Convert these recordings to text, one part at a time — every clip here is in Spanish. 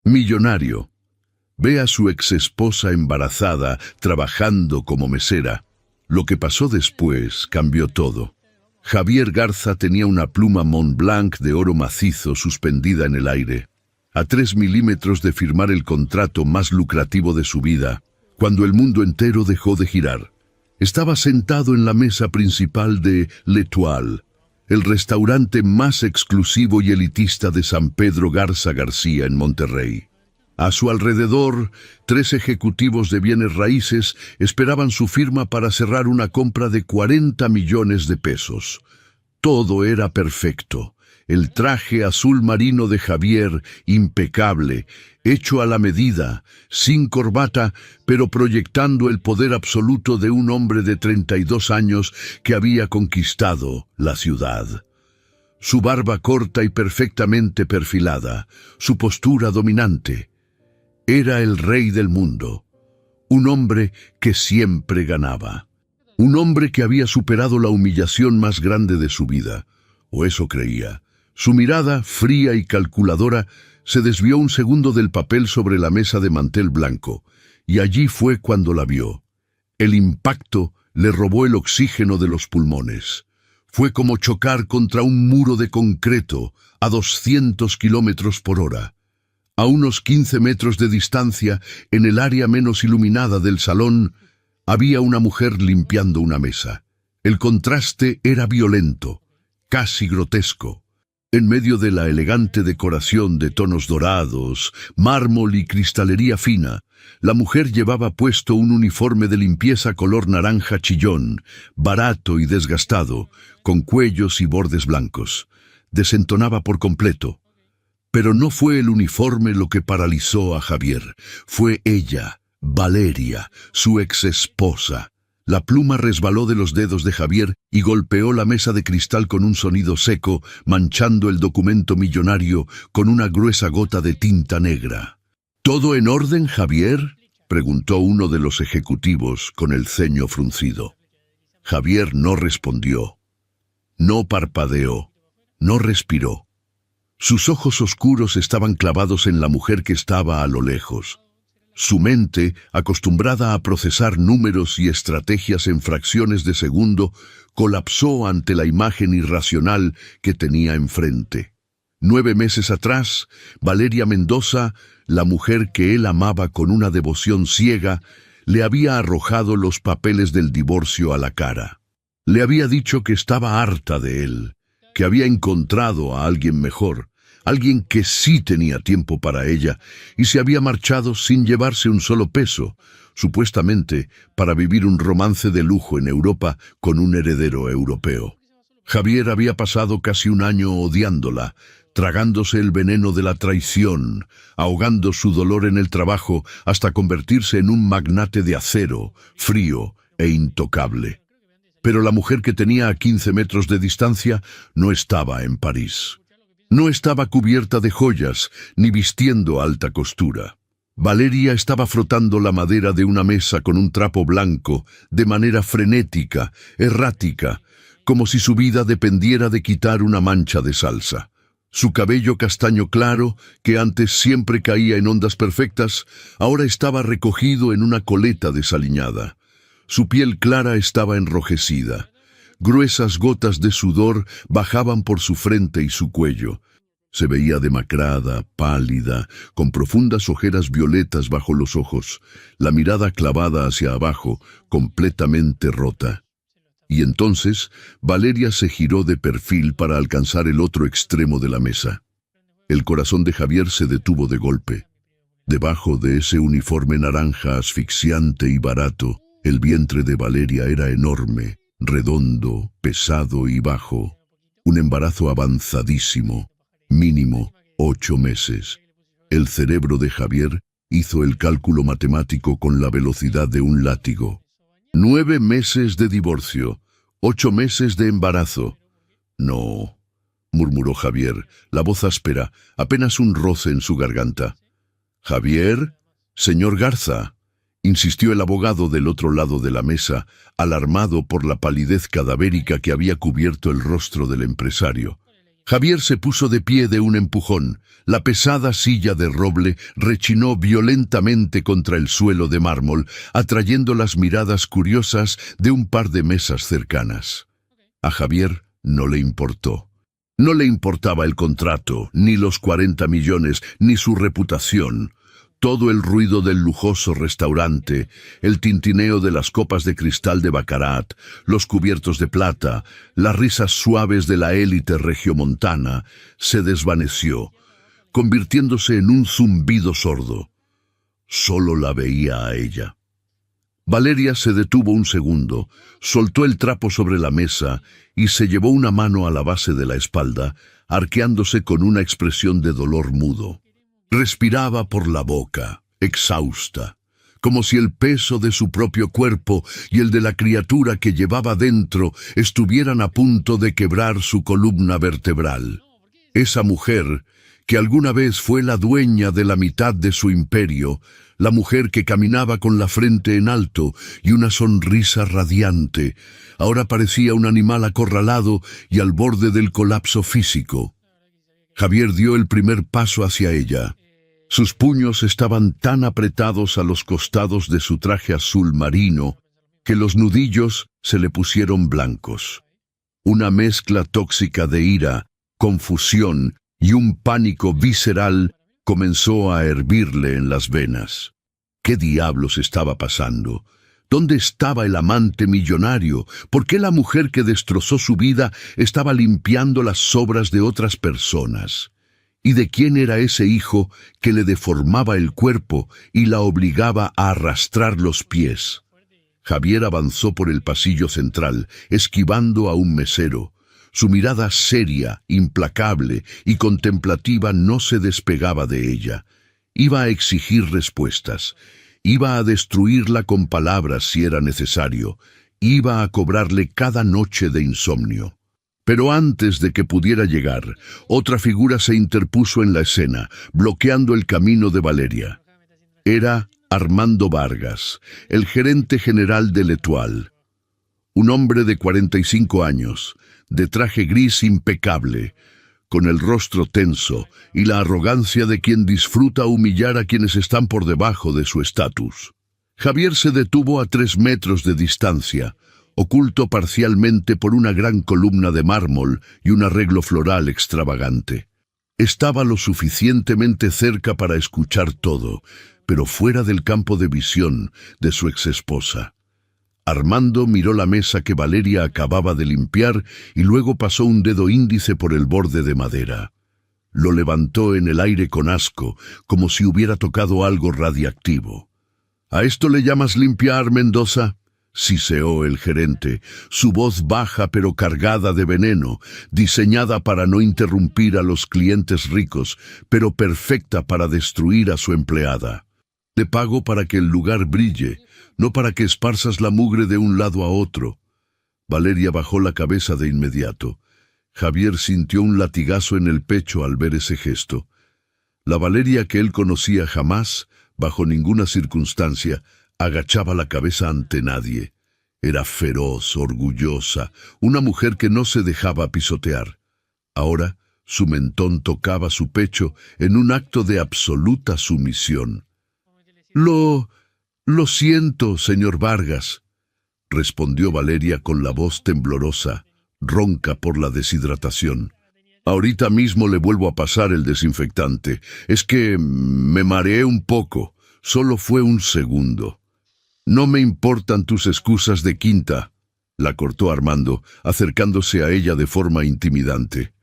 Millonario. Ve a su exesposa embarazada trabajando como mesera. Lo que pasó después cambió todo. Javier Garza tenía una pluma Montblanc de oro macizo suspendida en el aire, a 3 milímetros de firmar el contrato más lucrativo de su vida, cuando el mundo entero dejó de girar. Estaba sentado en la mesa principal de L'Étoile, el restaurante más exclusivo y elitista de San Pedro Garza García en Monterrey. A su alrededor, 3 ejecutivos de bienes raíces esperaban su firma para cerrar una compra de 40 millones de pesos. Todo era perfecto. El traje azul marino de Javier, impecable, hecho a la medida, sin corbata, pero proyectando el poder absoluto de un hombre de 32 años que había conquistado la ciudad. Su barba corta y perfectamente perfilada, su postura dominante. Era el rey del mundo, un hombre que siempre ganaba, un hombre que había superado la humillación más grande de su vida, o eso creía. Su mirada, fría y calculadora, se desvió un segundo del papel sobre la mesa de mantel blanco, y allí fue cuando la vio. El impacto le robó el oxígeno de los pulmones. Fue como chocar contra un muro de concreto a 200 kilómetros por hora. A unos 15 metros de distancia, en el área menos iluminada del salón, había una mujer limpiando una mesa. El contraste era violento, casi grotesco. En medio de la elegante decoración de tonos dorados, mármol y cristalería fina, la mujer llevaba puesto un uniforme de limpieza color naranja chillón, barato y desgastado, con cuellos y bordes blancos. Desentonaba por completo. Pero no fue el uniforme lo que paralizó a Javier. Fue ella, Valeria, su exesposa. La pluma resbaló de los dedos de Javier y golpeó la mesa de cristal con un sonido seco, manchando el documento millonario con una gruesa gota de tinta negra. ¿Todo en orden, Javier?, preguntó uno de los ejecutivos con el ceño fruncido. Javier no respondió. No parpadeó. No respiró. Sus ojos oscuros estaban clavados en la mujer que estaba a lo lejos. Su mente, acostumbrada a procesar números y estrategias en fracciones de segundo, colapsó ante la imagen irracional que tenía enfrente. 9 meses atrás, Valeria Mendoza, la mujer que él amaba con una devoción ciega, le había arrojado los papeles del divorcio a la cara. Le había dicho que estaba harta de él, que había encontrado a alguien mejor, alguien que sí tenía tiempo para ella, y se había marchado sin llevarse un solo peso, supuestamente para vivir un romance de lujo en Europa con un heredero europeo. Javier había pasado casi un año odiándola, tragándose el veneno de la traición, ahogando su dolor en el trabajo hasta convertirse en un magnate de acero, frío e intocable. Pero la mujer que tenía a 15 metros de distancia no estaba en París. No estaba cubierta de joyas, ni vistiendo alta costura. Valeria estaba frotando la madera de una mesa con un trapo blanco, de manera frenética, errática, como si su vida dependiera de quitar una mancha de salsa. Su cabello castaño claro, que antes siempre caía en ondas perfectas, ahora estaba recogido en una coleta desaliñada. Su piel clara estaba enrojecida. Gruesas gotas de sudor bajaban por su frente y su cuello. Se veía demacrada, pálida, con profundas ojeras violetas bajo los ojos, la mirada clavada hacia abajo, completamente rota. Y entonces Valeria se giró de perfil para alcanzar el otro extremo de la mesa. El corazón de Javier se detuvo de golpe. Debajo de ese uniforme naranja asfixiante y barato, el vientre de Valeria era enorme, redondo, pesado y bajo. Un embarazo avanzadísimo, mínimo 8 meses. El cerebro de Javier hizo el cálculo matemático con la velocidad de un látigo. 9 meses de divorcio, 8 meses de embarazo. No, murmuró Javier, la voz áspera, apenas un roce en su garganta. «Javier, señor Garza», insistió el abogado del otro lado de la mesa, alarmado por la palidez cadavérica que había cubierto el rostro del empresario. Javier se puso de pie de un empujón. La pesada silla de roble rechinó violentamente contra el suelo de mármol, atrayendo las miradas curiosas de un par de mesas cercanas. A Javier no le importó. No le importaba el contrato, ni los 40 millones, ni su reputación. Todo el ruido del lujoso restaurante, el tintineo de las copas de cristal de Baccarat, los cubiertos de plata, las risas suaves de la élite regiomontana, se desvaneció, convirtiéndose en un zumbido sordo. Solo la veía a ella. Valeria se detuvo un segundo, soltó el trapo sobre la mesa y se llevó una mano a la base de la espalda, arqueándose con una expresión de dolor mudo. Respiraba por la boca, exhausta, como si el peso de su propio cuerpo y el de la criatura que llevaba dentro estuvieran a punto de quebrar su columna vertebral. Esa mujer, que alguna vez fue la dueña de la mitad de su imperio, la mujer que caminaba con la frente en alto y una sonrisa radiante, ahora parecía un animal acorralado y al borde del colapso físico. Javier dio el primer paso hacia ella. Sus puños estaban tan apretados a los costados de su traje azul marino que los nudillos se le pusieron blancos. Una mezcla tóxica de ira, confusión y un pánico visceral comenzó a hervirle en las venas. ¿Qué diablos estaba pasando? ¿Dónde estaba el amante millonario? ¿Por qué la mujer que destrozó su vida estaba limpiando las sobras de otras personas? ¿Y de quién era ese hijo que le deformaba el cuerpo y la obligaba a arrastrar los pies? Javier avanzó por el pasillo central, esquivando a un mesero. Su mirada seria, implacable y contemplativa no se despegaba de ella. Iba a exigir respuestas. Iba a destruirla con palabras si era necesario. Iba a cobrarle cada noche de insomnio. Pero antes de que pudiera llegar, otra figura se interpuso en la escena, bloqueando el camino de Valeria. Era Armando Vargas, el gerente general de l'Étoile. Un hombre de 45 años, de traje gris impecable, con el rostro tenso y la arrogancia de quien disfruta humillar a quienes están por debajo de su estatus. Javier se detuvo a 3 metros de distancia, oculto parcialmente por una gran columna de mármol y un arreglo floral extravagante. Estaba lo suficientemente cerca para escuchar todo, pero fuera del campo de visión de su exesposa. Armando miró la mesa que Valeria acababa de limpiar y luego pasó un dedo índice por el borde de madera. Lo levantó en el aire con asco, como si hubiera tocado algo radiactivo. ¿A esto le llamas limpiar, Mendoza?, siseó el gerente, su voz baja pero cargada de veneno, diseñada para no interrumpir a los clientes ricos, pero perfecta para destruir a su empleada. Te pago para que el lugar brille, no para que esparzas la mugre de un lado a otro. Valeria bajó la cabeza de inmediato. Javier sintió un latigazo en el pecho al ver ese gesto. La Valeria que él conocía jamás, bajo ninguna circunstancia, agachaba la cabeza ante nadie. Era feroz, orgullosa, una mujer que no se dejaba pisotear. Ahora, su mentón tocaba su pecho en un acto de absoluta sumisión. Lo siento, señor Vargas, respondió Valeria con la voz temblorosa, ronca por la deshidratación. Ahorita mismo le vuelvo a pasar el desinfectante. Es que me mareé un poco. Solo fue un segundo. No me importan tus excusas de quinta, la cortó Armando, acercándose a ella de forma intimidante.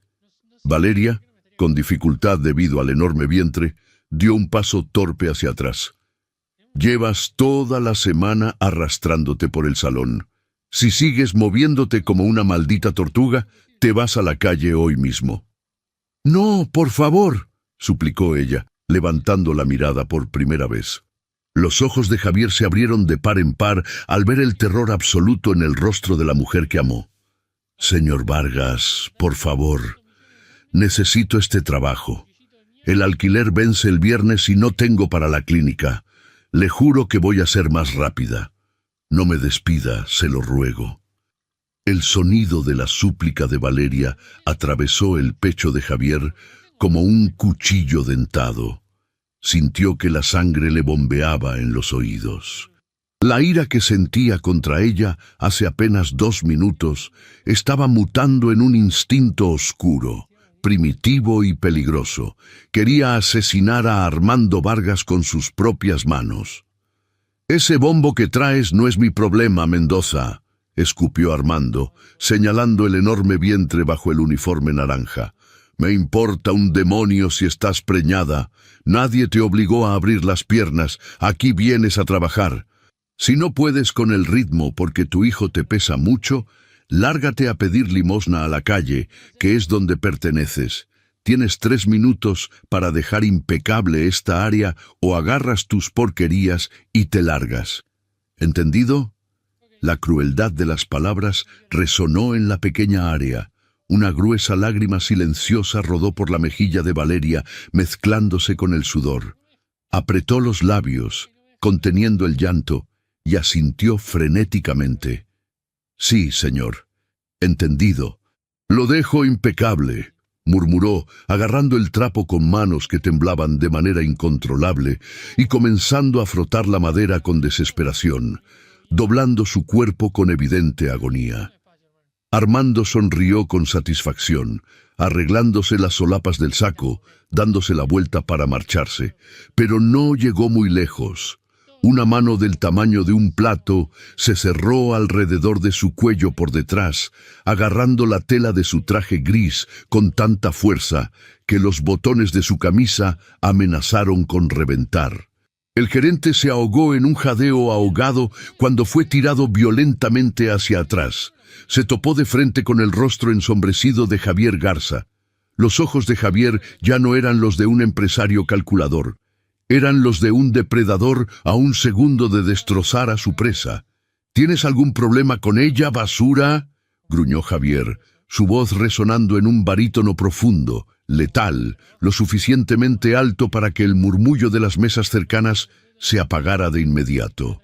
Valeria, con dificultad debido al enorme vientre, dio un paso torpe hacia atrás. Llevas toda la semana arrastrándote por el salón. Si sigues moviéndote como una maldita tortuga, te vas a la calle hoy mismo. No, por favor, suplicó ella, levantando la mirada por primera vez. Los ojos de Javier se abrieron de par en par al ver el terror absoluto en el rostro de la mujer que amó. Señor Vargas, por favor, necesito este trabajo. El alquiler vence el viernes y no tengo para la clínica. Le juro que voy a ser más rápida. No me despida, se lo ruego. El sonido de la súplica de Valeria atravesó el pecho de Javier como un cuchillo dentado. Sintió que la sangre le bombeaba en los oídos. La ira que sentía contra ella hace apenas 2 minutos estaba mutando en un instinto oscuro, primitivo y peligroso. Quería asesinar a Armando Vargas con sus propias manos. «Ese bombo que traes no es mi problema, Mendoza», escupió Armando, señalando el enorme vientre bajo el uniforme naranja. «Me importa un demonio si estás preñada. Nadie te obligó a abrir las piernas. Aquí vienes a trabajar. Si no puedes con el ritmo porque tu hijo te pesa mucho, lárgate a pedir limosna a la calle, que es donde perteneces. Tienes 3 minutos para dejar impecable esta área o agarras tus porquerías y te largas. ¿Entendido?». La crueldad de las palabras resonó en la pequeña área. Una gruesa lágrima silenciosa rodó por la mejilla de Valeria, mezclándose con el sudor. Apretó los labios, conteniendo el llanto, y asintió frenéticamente. «Sí, señor. Entendido. Lo dejo impecable», murmuró, agarrando el trapo con manos que temblaban de manera incontrolable y comenzando a frotar la madera con desesperación, doblando su cuerpo con evidente agonía. Armando sonrió con satisfacción, arreglándose las solapas del saco, dándose la vuelta para marcharse, pero no llegó muy lejos. Una mano del tamaño de un plato se cerró alrededor de su cuello por detrás, agarrando la tela de su traje gris con tanta fuerza que los botones de su camisa amenazaron con reventar. El gerente se ahogó en un jadeo ahogado cuando fue tirado violentamente hacia atrás. Se topó de frente con el rostro ensombrecido de Javier Garza. Los ojos de Javier ya no eran los de un empresario calculador. Eran los de un depredador a un segundo de destrozar a su presa. «¿Tienes algún problema con ella, basura?», gruñó Javier, su voz resonando en un barítono profundo, letal, lo suficientemente alto para que el murmullo de las mesas cercanas se apagara de inmediato.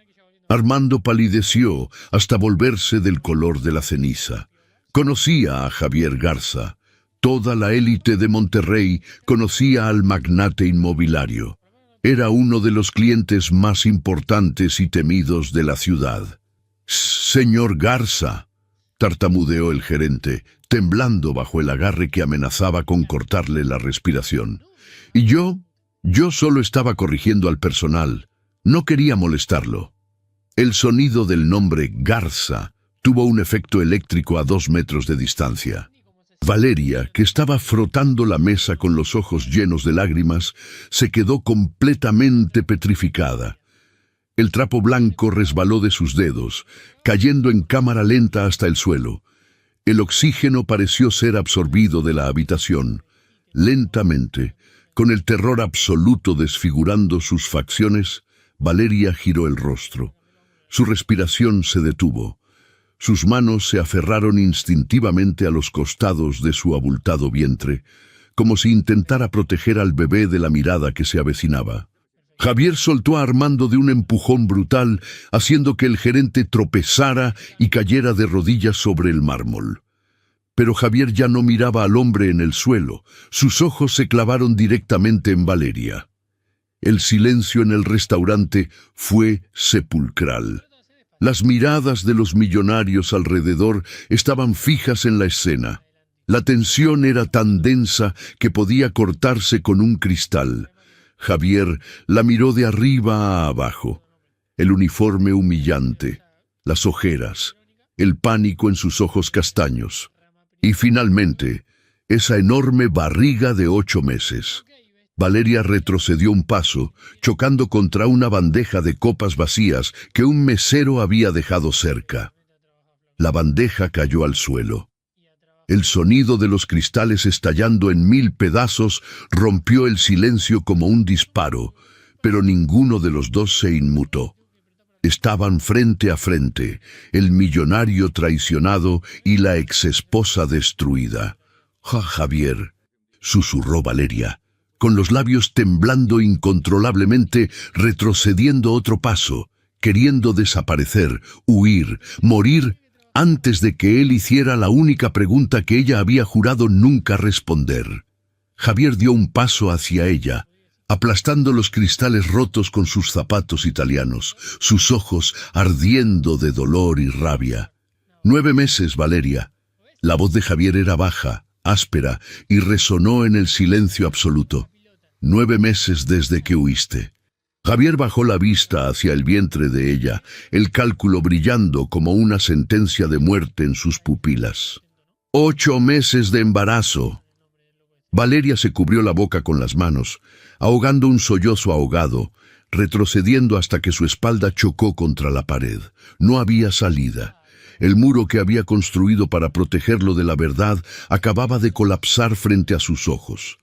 Armando palideció hasta volverse del color de la ceniza. Conocía a Javier Garza. Toda la élite de Monterrey conocía al magnate inmobiliario. Era uno de los clientes más importantes y temidos de la ciudad. «Señor Garza», tartamudeó el gerente, temblando bajo el agarre que amenazaba con cortarle la respiración. «Y yo solo estaba corrigiendo al personal. No quería molestarlo». El sonido del nombre Garza tuvo un efecto eléctrico a 2 metros de distancia. Valeria, que estaba frotando la mesa con los ojos llenos de lágrimas, se quedó completamente petrificada. El trapo blanco resbaló de sus dedos, cayendo en cámara lenta hasta el suelo. El oxígeno pareció ser absorbido de la habitación. Lentamente, con el terror absoluto desfigurando sus facciones, Valeria giró el rostro. Su respiración se detuvo. Sus manos se aferraron instintivamente a los costados de su abultado vientre, como si intentara proteger al bebé de la mirada que se avecinaba. Javier soltó a Armando de un empujón brutal, haciendo que el gerente tropezara y cayera de rodillas sobre el mármol. Pero Javier ya no miraba al hombre en el suelo. Sus ojos se clavaron directamente en Valeria. El silencio en el restaurante fue sepulcral. Las miradas de los millonarios alrededor estaban fijas en la escena. La tensión era tan densa que podía cortarse con un cristal. Javier la miró de arriba a abajo. El uniforme humillante, las ojeras, el pánico en sus ojos castaños. Y finalmente, esa enorme barriga de 8 meses. Valeria retrocedió un paso, chocando contra una bandeja de copas vacías que un mesero había dejado cerca. La bandeja cayó al suelo. El sonido de los cristales estallando en 1000 pedazos rompió el silencio como un disparo, pero ninguno de los dos se inmutó. Estaban frente a frente, el millonario traicionado y la exesposa destruida. «Javier», susurró Valeria, con los labios temblando incontrolablemente, retrocediendo otro paso, queriendo desaparecer, huir, morir antes de que él hiciera la única pregunta que ella había jurado nunca responder. Javier dio un paso hacia ella, aplastando los cristales rotos con sus zapatos italianos, sus ojos ardiendo de dolor y rabia. 9 meses, Valeria. La voz de Javier era baja, áspera, y resonó en el silencio absoluto. 9 meses desde que huiste. Javier bajó la vista hacia el vientre de ella, el cálculo brillando como una sentencia de muerte en sus pupilas. 8 meses de embarazo. Valeria se cubrió la boca con las manos, ahogando un sollozo ahogado, retrocediendo hasta que su espalda chocó contra la pared. No había salida. El muro que había construido para protegerlo de la verdad acababa de colapsar frente a sus ojos.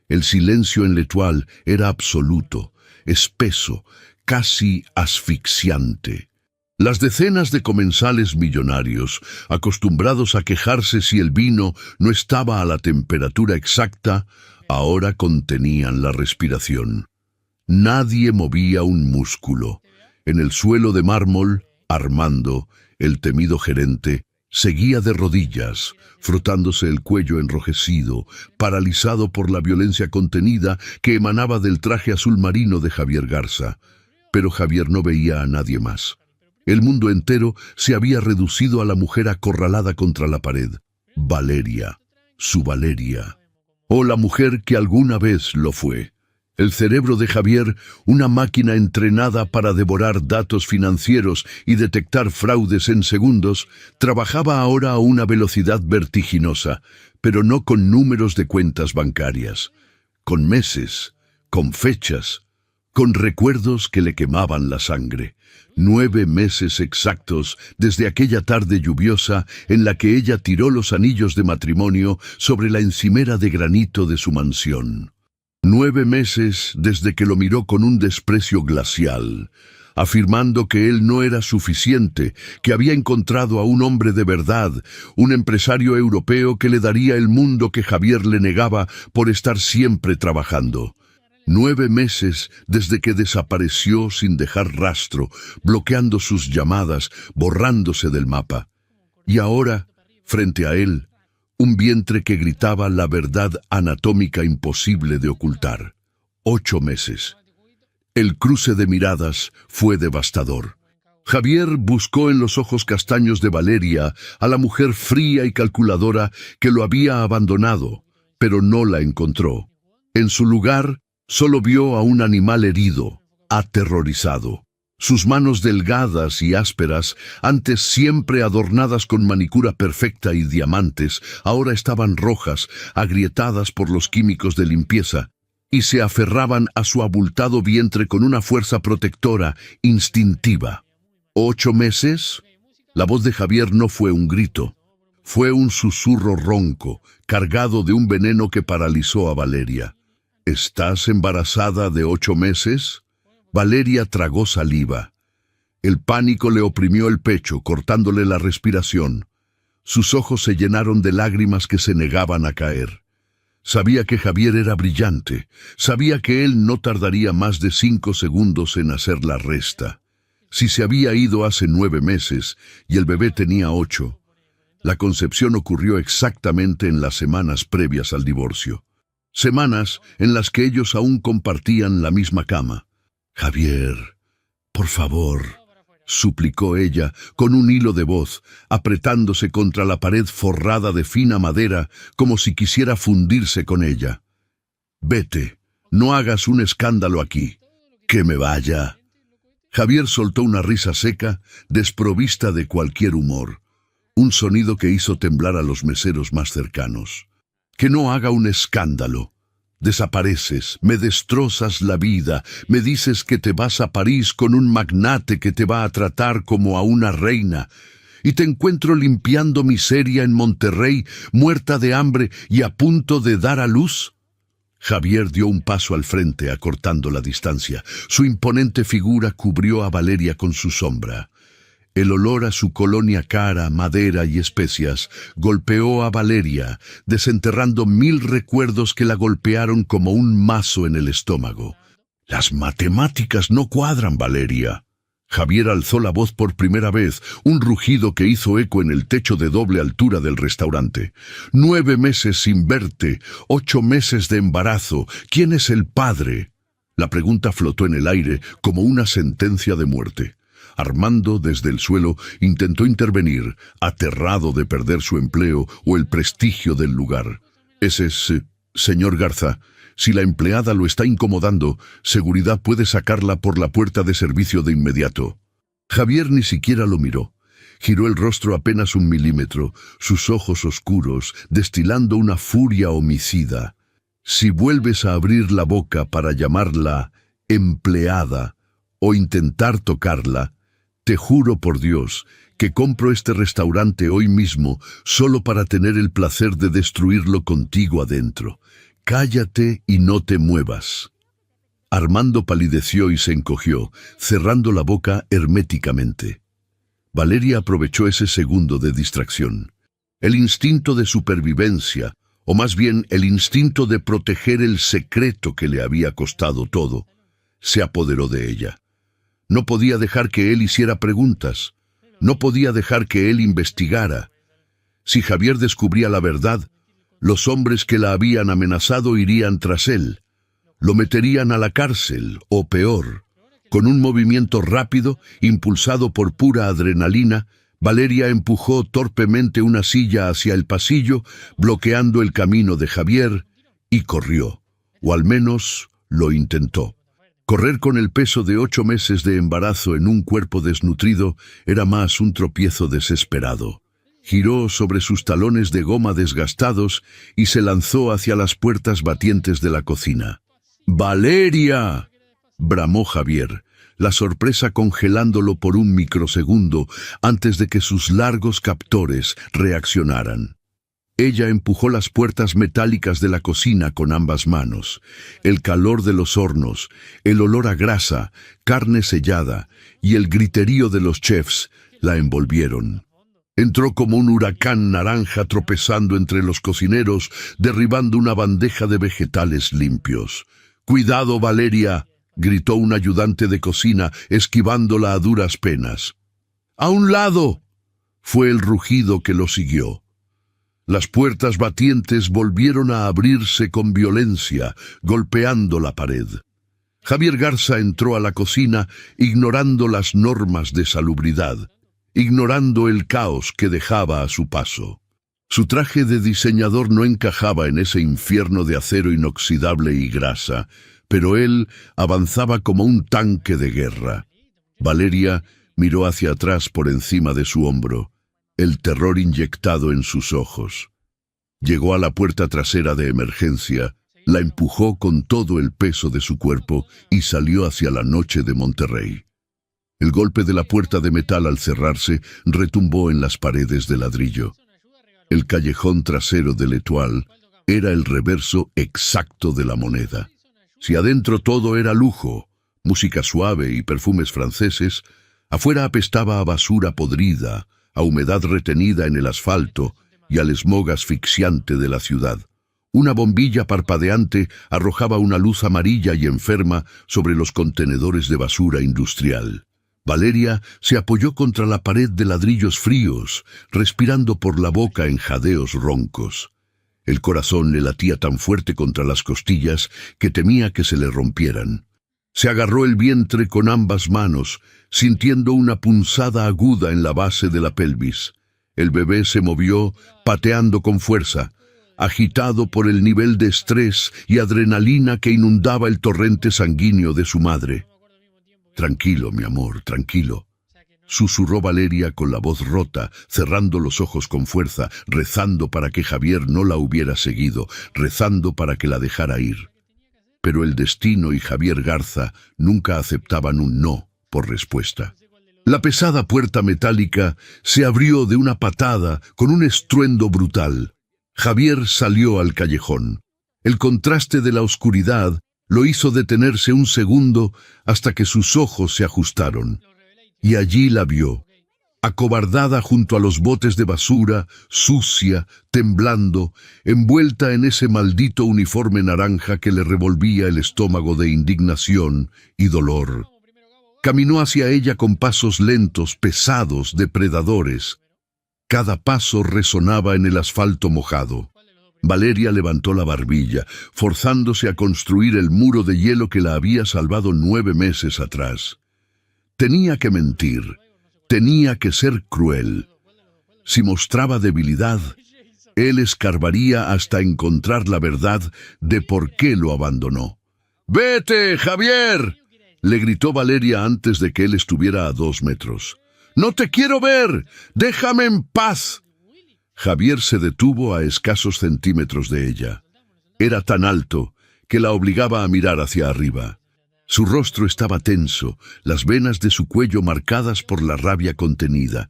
El silencio en L'Étoile era absoluto, espeso, casi asfixiante. Las decenas de comensales millonarios, acostumbrados a quejarse si el vino no estaba a la temperatura exacta, ahora contenían la respiración. Nadie movía un músculo. En el suelo de mármol, Armando, el temido gerente, seguía de rodillas, frotándose el cuello enrojecido, paralizado por la violencia contenida que emanaba del traje azul marino de Javier Garza. Pero Javier no veía a nadie más. El mundo entero se había reducido a la mujer acorralada contra la pared. Valeria, su Valeria. O la mujer que alguna vez lo fue. El cerebro de Javier, una máquina entrenada para devorar datos financieros y detectar fraudes en segundos, trabajaba ahora a una velocidad vertiginosa, pero no con números de cuentas bancarias, con meses, con fechas, con recuerdos que le quemaban la sangre. 9 meses exactos desde aquella tarde lluviosa en la que ella tiró los anillos de matrimonio sobre la encimera de granito de su mansión. 9 meses desde que lo miró con un desprecio glacial, afirmando que él no era suficiente, que había encontrado a un hombre de verdad, un empresario europeo que le daría el mundo que Javier le negaba por estar siempre trabajando. 9 meses desde que desapareció sin dejar rastro, bloqueando sus llamadas, borrándose del mapa. Y ahora, frente a él, un vientre que gritaba la verdad anatómica imposible de ocultar. 8 meses. El cruce de miradas fue devastador. Javier buscó en los ojos castaños de Valeria a la mujer fría y calculadora que lo había abandonado, pero no la encontró. En su lugar, solo vio a un animal herido, aterrorizado. Sus manos delgadas y ásperas, antes siempre adornadas con manicura perfecta y diamantes, ahora estaban rojas, agrietadas por los químicos de limpieza, y se aferraban a su abultado vientre con una fuerza protectora, instintiva. 8 meses. La voz de Javier no fue un grito, fue un susurro ronco, cargado de un veneno que paralizó a Valeria. ¿Estás embarazada de 8 meses? Valeria tragó saliva. El pánico le oprimió el pecho, cortándole la respiración. Sus ojos se llenaron de lágrimas que se negaban a caer. Sabía que Javier era brillante. Sabía que él no tardaría más de 5 segundos en hacer la resta. Si se había ido hace 9 meses y el bebé tenía 8, la concepción ocurrió exactamente en las semanas previas al divorcio. Semanas en las que ellos aún compartían la misma cama. Javier, por favor, suplicó ella con un hilo de voz, apretándose contra la pared forrada de fina madera como si quisiera fundirse con ella. Vete, no hagas un escándalo aquí. Que me vaya. Javier soltó una risa seca, desprovista de cualquier humor, un sonido que hizo temblar a los meseros más cercanos. Que no haga un escándalo. Desapareces, me destrozas la vida, me dices que te vas a París con un magnate que te va a tratar como a una reina, y te encuentro limpiando miseria en Monterrey, muerta de hambre y a punto de dar a luz. Javier dio un paso al frente, acortando la distancia. Su imponente figura cubrió a Valeria con su sombra. El olor a su colonia cara, madera y especias golpeó a Valeria, desenterrando 1000 recuerdos que la golpearon como un mazo en el estómago. Las matemáticas no cuadran, Valeria. Javier alzó la voz por primera vez, un rugido que hizo eco en el techo de doble altura del restaurante. 9 meses sin verte, 8 meses de embarazo. ¿Quién es el padre? La pregunta flotó en el aire como una sentencia de muerte. Armando, desde el suelo, intentó intervenir, aterrado de perder su empleo o el prestigio del lugar. Ese es, señor Garza. Si la empleada lo está incomodando, seguridad puede sacarla por la puerta de servicio de inmediato. Javier ni siquiera lo miró. Giró el rostro apenas 1 milímetro, sus ojos oscuros, destilando una furia homicida. Si vuelves a abrir la boca para llamarla empleada o intentar tocarla, te juro por Dios que compro este restaurante hoy mismo solo para tener el placer de destruirlo contigo adentro. Cállate y no te muevas. Armando palideció y se encogió, cerrando la boca herméticamente. Valeria aprovechó ese segundo de distracción. El instinto de supervivencia, o más bien el instinto de proteger el secreto que le había costado todo, se apoderó de ella. No podía dejar que él hiciera preguntas. No podía dejar que él investigara. Si Javier descubría la verdad, los hombres que la habían amenazado irían tras él. Lo meterían a la cárcel, o peor. Con un movimiento rápido, impulsado por pura adrenalina, Valeria empujó torpemente una silla hacia el pasillo, bloqueando el camino de Javier, y corrió. O al menos lo intentó. Correr con el peso de 8 meses de embarazo en un cuerpo desnutrido era más un tropiezo desesperado. Giró sobre sus talones de goma desgastados y se lanzó hacia las puertas batientes de la cocina. ¡Valeria!, bramó Javier, la sorpresa congelándolo por un microsegundo antes de que sus largos captores reaccionaran. Ella empujó las puertas metálicas de la cocina con ambas manos. El calor de los hornos, el olor a grasa, carne sellada y el griterío de los chefs la envolvieron. Entró como un huracán naranja tropezando entre los cocineros, derribando una bandeja de vegetales limpios. «¡Cuidado, Valeria!», gritó un ayudante de cocina, esquivándola a duras penas. «¡A un lado!», fue el rugido que lo siguió. Las puertas batientes volvieron a abrirse con violencia, golpeando la pared. Javier Garza entró a la cocina ignorando las normas de salubridad, ignorando el caos que dejaba a su paso. Su traje de diseñador no encajaba en ese infierno de acero inoxidable y grasa, pero él avanzaba como un tanque de guerra. Valeria miró hacia atrás por encima de su hombro, el terror inyectado en sus ojos. Llegó a la puerta trasera de emergencia, la empujó con todo el peso de su cuerpo y salió hacia la noche de Monterrey. El golpe de la puerta de metal al cerrarse retumbó en las paredes de ladrillo. El callejón trasero de l'Étoile era el reverso exacto de la moneda. Si adentro todo era lujo, música suave y perfumes franceses, afuera apestaba a basura podrida, a humedad retenida en el asfalto y al smog asfixiante de la ciudad. Una bombilla parpadeante arrojaba una luz amarilla y enferma sobre los contenedores de basura industrial. Valeria se apoyó contra la pared de ladrillos fríos, respirando por la boca en jadeos roncos. El corazón le latía tan fuerte contra las costillas que temía que se le rompieran. Se agarró el vientre con ambas manos, sintiendo una punzada aguda en la base de la pelvis. El bebé se movió, pateando con fuerza, agitado por el nivel de estrés y adrenalina que inundaba el torrente sanguíneo de su madre. «Tranquilo, mi amor, tranquilo», susurró Valeria con la voz rota, cerrando los ojos con fuerza, rezando para que Javier no la hubiera seguido, rezando para que la dejara ir. Pero el destino y Javier Garza nunca aceptaban un no por respuesta. La pesada puerta metálica se abrió de una patada con un estruendo brutal. Javier salió al callejón. El contraste de la oscuridad lo hizo detenerse un segundo hasta que sus ojos se ajustaron. Y allí la vio, acobardada junto a los botes de basura, sucia, temblando, envuelta en ese maldito uniforme naranja que le revolvía el estómago de indignación y dolor. Caminó hacia ella con pasos lentos, pesados, depredadores. Cada paso resonaba en el asfalto mojado. Valeria levantó la barbilla, forzándose a construir el muro de hielo que la había salvado 9 meses atrás. Tenía que mentir, tenía que ser cruel. Si mostraba debilidad, él escarbaría hasta encontrar la verdad de por qué lo abandonó. «¡Vete, Javier!», le gritó Valeria antes de que él estuviera a 2 metros. «¡No te quiero ver! ¡Déjame en paz!». Javier se detuvo a escasos centímetros de ella. Era tan alto que la obligaba a mirar hacia arriba. Su rostro estaba tenso, las venas de su cuello marcadas por la rabia contenida.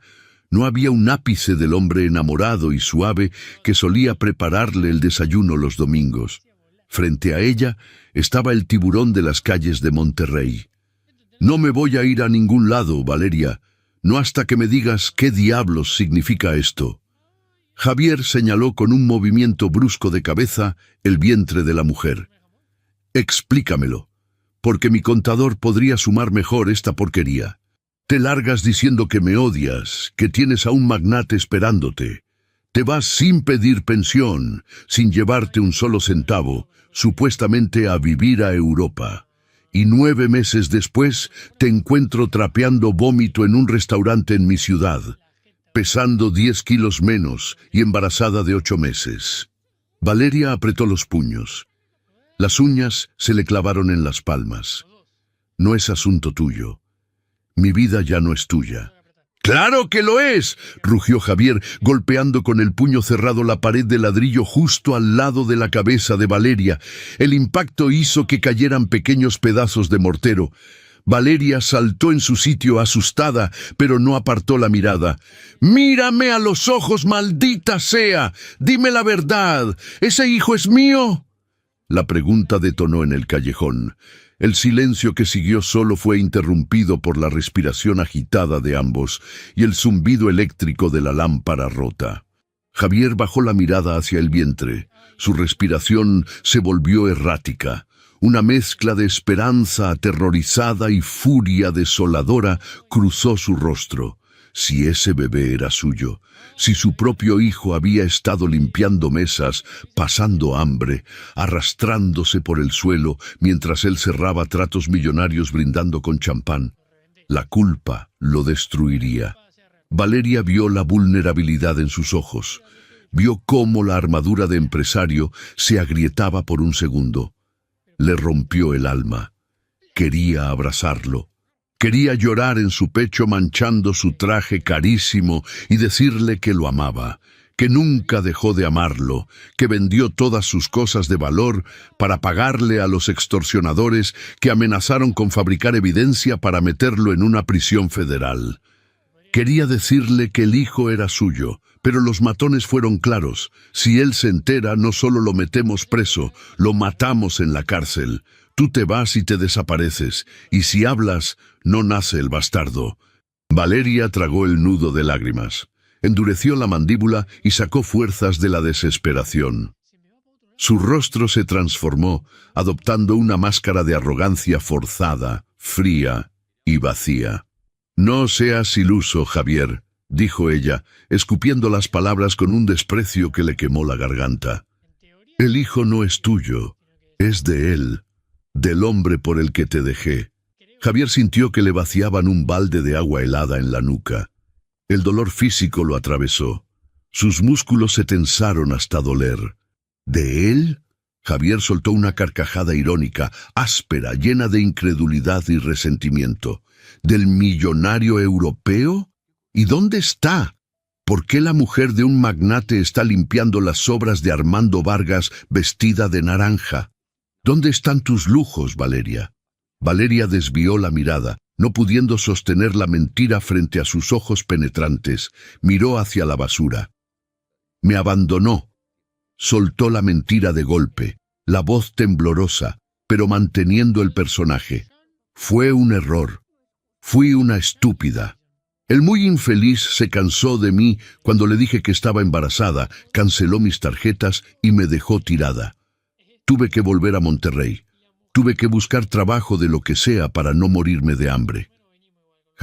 No había un ápice del hombre enamorado y suave que solía prepararle el desayuno los domingos. Frente a ella estaba el tiburón de las calles de Monterrey. «No me voy a ir a ningún lado, Valeria, no hasta que me digas qué diablos significa esto». Javier señaló con un movimiento brusco de cabeza el vientre de la mujer. «Explícamelo, porque mi contador podría sumar mejor esta porquería. Te largas diciendo que me odias, que tienes a un magnate esperándote. Te vas sin pedir pensión, sin llevarte un solo centavo, supuestamente a vivir a Europa. Y 9 meses después te encuentro trapeando vómito en un restaurante en mi ciudad, pesando 10 kilos menos y embarazada de 8 meses. Valeria apretó los puños. Las uñas se le clavaron en las palmas. «No es asunto tuyo. Mi vida ya no es tuya». «¡Claro que lo es!», rugió Javier, golpeando con el puño cerrado la pared de ladrillo justo al lado de la cabeza de Valeria. El impacto hizo que cayeran pequeños pedazos de mortero. Valeria saltó en su sitio asustada, pero no apartó la mirada. «¡Mírame a los ojos, maldita sea! ¡Dime la verdad! ¿Ese hijo es mío?». La pregunta detonó en el callejón. El silencio que siguió solo fue interrumpido por la respiración agitada de ambos y el zumbido eléctrico de la lámpara rota. Javier bajó la mirada hacia el vientre. Su respiración se volvió errática. Una mezcla de esperanza aterrorizada y furia desoladora cruzó su rostro. Si ese bebé era suyo, si su propio hijo había estado limpiando mesas, pasando hambre, arrastrándose por el suelo mientras él cerraba tratos millonarios brindando con champán, la culpa lo destruiría. Valeria vio la vulnerabilidad en sus ojos. Vio cómo la armadura de empresario se agrietaba por un segundo. Le rompió el alma. Quería abrazarlo. Quería llorar en su pecho manchando su traje carísimo y decirle que lo amaba, que nunca dejó de amarlo, que vendió todas sus cosas de valor para pagarle a los extorsionadores que amenazaron con fabricar evidencia para meterlo en una prisión federal. Quería decirle que el hijo era suyo, pero los matones fueron claros. Si él se entera, no solo lo metemos preso, lo matamos en la cárcel. Tú te vas y te desapareces, y si hablas, no nace el bastardo. Valeria tragó el nudo de lágrimas, endureció la mandíbula y sacó fuerzas de la desesperación. Su rostro se transformó, adoptando una máscara de arrogancia forzada, fría y vacía. «No seas iluso, Javier», dijo ella, escupiendo las palabras con un desprecio que le quemó la garganta. «El hijo no es tuyo, es de él, del hombre por el que te dejé». Javier sintió que le vaciaban un balde de agua helada en la nuca. El dolor físico lo atravesó. Sus músculos se tensaron hasta doler. ¿De él? Javier soltó una carcajada irónica, áspera, llena de incredulidad y resentimiento. ¿Del millonario europeo? ¿Y dónde está? ¿Por qué la mujer de un magnate está limpiando las obras de Armando Vargas vestida de naranja? ¿Dónde están tus lujos, Valeria? Valeria desvió la mirada, no pudiendo sostener la mentira frente a sus ojos penetrantes. Miró hacia la basura. Me abandonó. Soltó la mentira de golpe, la voz temblorosa, pero manteniendo el personaje. Fue un error. Fui una estúpida. El muy infeliz se cansó de mí cuando le dije que estaba embarazada, canceló mis tarjetas y me dejó tirada. Tuve que volver a Monterrey. Tuve que buscar trabajo de lo que sea para no morirme de hambre.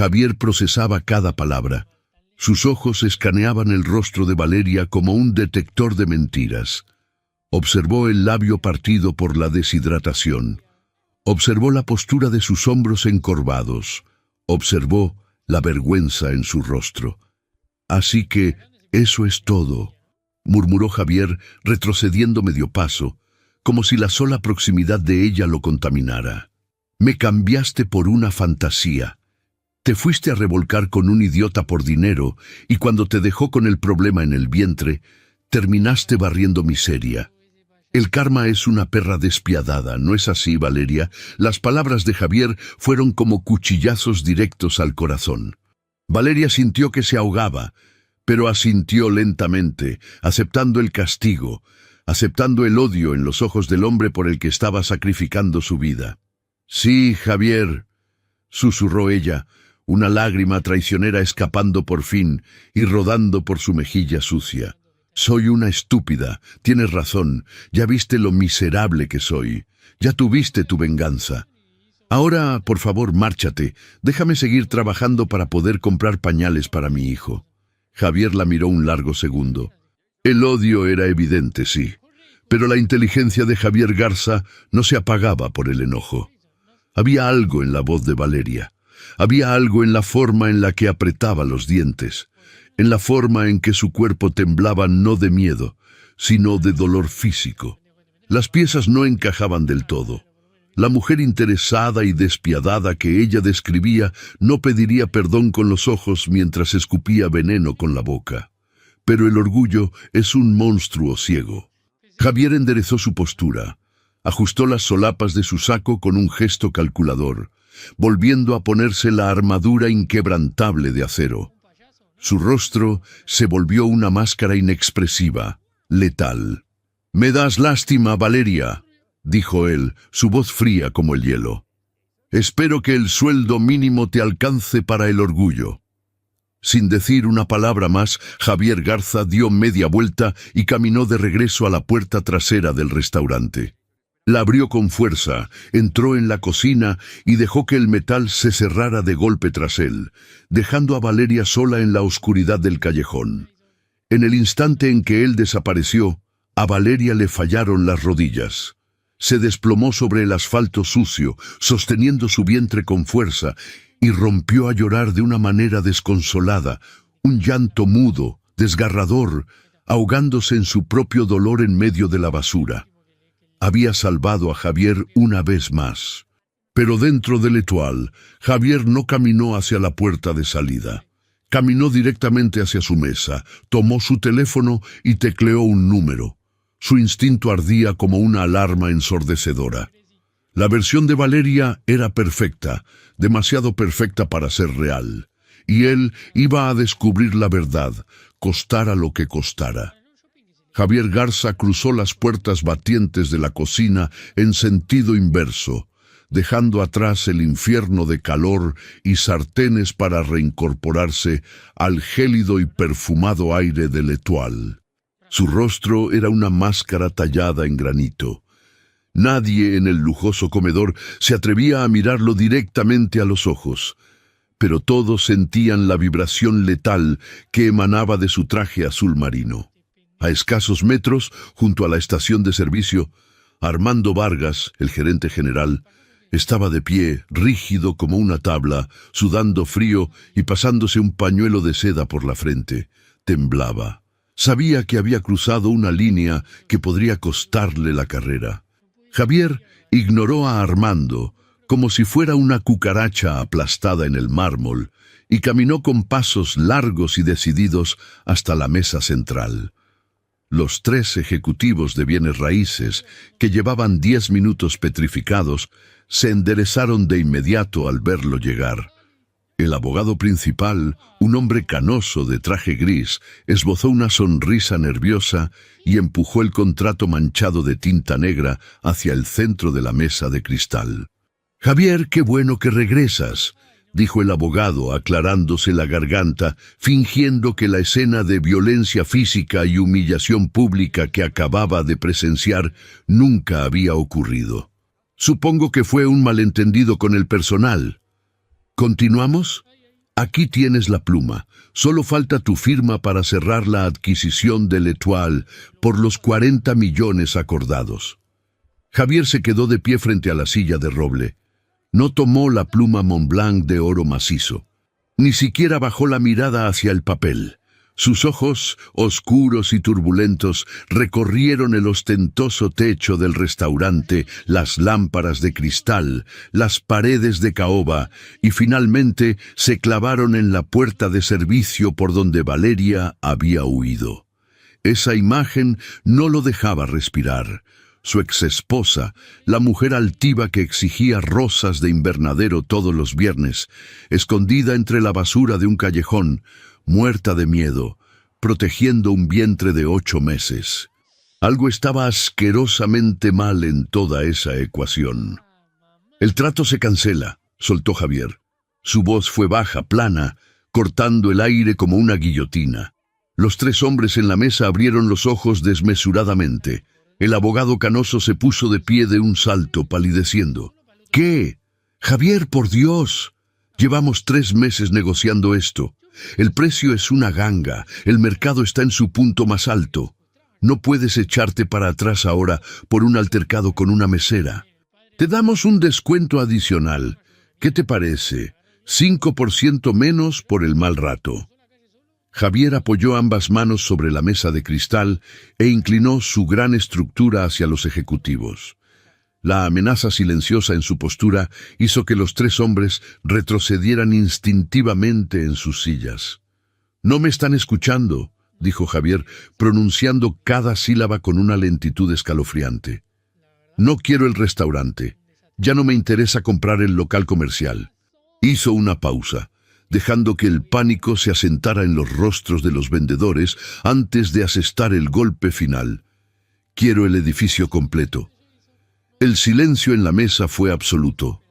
Javier procesaba cada palabra. Sus ojos escaneaban el rostro de Valeria como un detector de mentiras. Observó el labio partido por la deshidratación. Observó la postura de sus hombros encorvados. Observó la vergüenza en su rostro. «Así que eso es todo», murmuró Javier, retrocediendo medio paso, como si la sola proximidad de ella lo contaminara. «Me cambiaste por una fantasía. Te fuiste a revolcar con un idiota por dinero y cuando te dejó con el problema en el vientre, terminaste barriendo miseria. El karma es una perra despiadada, ¿no es así, Valeria?». Las palabras de Javier fueron como cuchillazos directos al corazón. Valeria sintió que se ahogaba, pero asintió lentamente, aceptando el castigo, aceptando el odio en los ojos del hombre por el que estaba sacrificando su vida. «Sí, Javier», susurró ella, una lágrima traicionera escapando por fin y rodando por su mejilla sucia. «Soy una estúpida, tienes razón, ya viste lo miserable que soy, ya tuviste tu venganza. Ahora, por favor, márchate, déjame seguir trabajando para poder comprar pañales para mi hijo». Javier la miró un largo segundo. El odio era evidente, sí, pero la inteligencia de Javier Garza no se apagaba por el enojo. Había algo en la voz de Valeria, había algo en la forma en la que apretaba los dientes, en la forma en que su cuerpo temblaba no de miedo, sino de dolor físico. Las piezas no encajaban del todo. La mujer interesada y despiadada que ella describía no pediría perdón con los ojos mientras escupía veneno con la boca. Pero el orgullo es un monstruo ciego. Javier enderezó su postura, ajustó las solapas de su saco con un gesto calculador, volviendo a ponerse la armadura inquebrantable de acero. Su rostro se volvió una máscara inexpresiva, letal. «Me das lástima, Valeria», dijo él, su voz fría como el hielo. «Espero que el sueldo mínimo te alcance para el orgullo». Sin decir una palabra más, Javier Garza dio media vuelta y caminó de regreso a la puerta trasera del restaurante. La abrió con fuerza, entró en la cocina y dejó que el metal se cerrara de golpe tras él, dejando a Valeria sola en la oscuridad del callejón. En el instante en que él desapareció, a Valeria le fallaron las rodillas. Se desplomó sobre el asfalto sucio, sosteniendo su vientre con fuerza, y rompió a llorar de una manera desconsolada, un llanto mudo, desgarrador, ahogándose en su propio dolor en medio de la basura. Había salvado a Javier una vez más. Pero dentro del L'Étoile, Javier no caminó hacia la puerta de salida. Caminó directamente hacia su mesa, tomó su teléfono y tecleó un número. Su instinto ardía como una alarma ensordecedora. La versión de Valeria era perfecta, demasiado perfecta para ser real, y él iba a descubrir la verdad, costara lo que costara. Javier Garza cruzó las puertas batientes de la cocina en sentido inverso, dejando atrás el infierno de calor y sartenes para reincorporarse al gélido y perfumado aire del L'Étoile. Su rostro era una máscara tallada en granito. Nadie en el lujoso comedor se atrevía a mirarlo directamente a los ojos, pero todos sentían la vibración letal que emanaba de su traje azul marino. A escasos metros, junto a la estación de servicio, Armando Vargas, el gerente general, estaba de pie, rígido como una tabla, sudando frío y pasándose un pañuelo de seda por la frente. Temblaba. Sabía que había cruzado una línea que podría costarle la carrera. Javier ignoró a Armando como si fuera una cucaracha aplastada en el mármol y caminó con pasos largos y decididos hasta la mesa central. Los 3 ejecutivos de bienes raíces, que llevaban 10 minutos petrificados, se enderezaron de inmediato al verlo llegar. El abogado principal, un hombre canoso de traje gris, esbozó una sonrisa nerviosa y empujó el contrato manchado de tinta negra hacia el centro de la mesa de cristal. «Javier, qué bueno que regresas», dijo el abogado, aclarándose la garganta, fingiendo que la escena de violencia física y humillación pública que acababa de presenciar nunca había ocurrido. «Supongo que fue un malentendido con el personal. ¿Continuamos?». Aquí tienes la pluma. Solo falta tu firma para cerrar la adquisición de l'Étoile por los 40 millones acordados. Javier se quedó de pie frente a la silla de roble. No tomó la pluma Montblanc de oro macizo. Ni siquiera bajó la mirada hacia el papel. Sus ojos, oscuros y turbulentos, recorrieron el ostentoso techo del restaurante, las lámparas de cristal, las paredes de caoba, y finalmente se clavaron en la puerta de servicio por donde Valeria había huido. Esa imagen no lo dejaba respirar. Su exesposa, la mujer altiva que exigía rosas de invernadero todos los viernes, escondida entre la basura de un callejón, muerta de miedo, protegiendo un vientre de 8 meses. Algo estaba asquerosamente mal en toda esa ecuación. El trato se cancela, soltó Javier. Su voz fue baja, plana, cortando el aire como una guillotina. Los 3 hombres en la mesa abrieron los ojos desmesuradamente. El abogado canoso se puso de pie de un salto, palideciendo. ¿Qué? Javier, por Dios. Llevamos 3 meses negociando esto. El precio es una ganga. El mercado está en su punto más alto. No puedes echarte para atrás ahora por un altercado con una mesera. Te damos un descuento adicional. ¿Qué te parece? 5% menos por el mal rato. Javier apoyó ambas manos sobre la mesa de cristal e inclinó su gran estructura hacia los ejecutivos. La amenaza silenciosa en su postura hizo que los 3 hombres retrocedieran instintivamente en sus sillas. «No me están escuchando», dijo Javier, pronunciando cada sílaba con una lentitud escalofriante. «No quiero el restaurante. Ya no me interesa comprar el local comercial». Hizo una pausa, dejando que el pánico se asentara en los rostros de los vendedores antes de asestar el golpe final. «Quiero el edificio completo». El silencio en la mesa fue absoluto.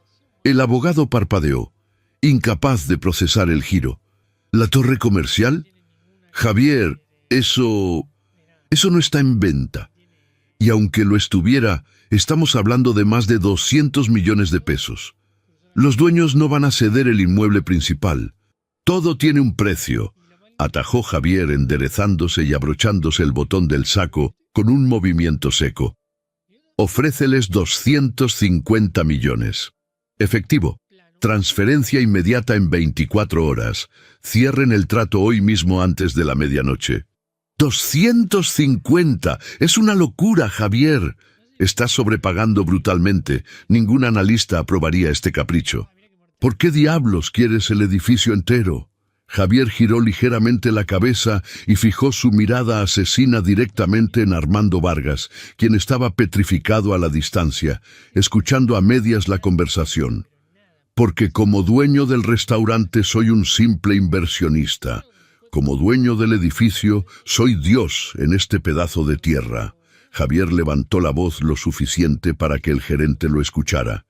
El abogado parpadeó, incapaz de procesar el giro. ¿La torre comercial? Javier, eso no está en venta. Y aunque lo estuviera, estamos hablando de más de 200 millones de pesos. Los dueños no van a ceder el inmueble principal. Todo tiene un precio, atajó Javier enderezándose y abrochándose el botón del saco con un movimiento seco. Ofréceles 250 millones. Efectivo. Transferencia inmediata en 24 horas. Cierren el trato hoy mismo antes de la medianoche. ¡250! Es una locura, Javier. Estás sobrepagando brutalmente. Ningún analista aprobaría este capricho. ¿Por qué diablos quieres el edificio entero? Javier giró ligeramente la cabeza y fijó su mirada asesina directamente en Armando Vargas, quien estaba petrificado a la distancia, escuchando a medias la conversación. Porque como dueño del restaurante soy un simple inversionista. Como dueño del edificio soy Dios en este pedazo de tierra. Javier levantó la voz lo suficiente para que el gerente lo escuchara.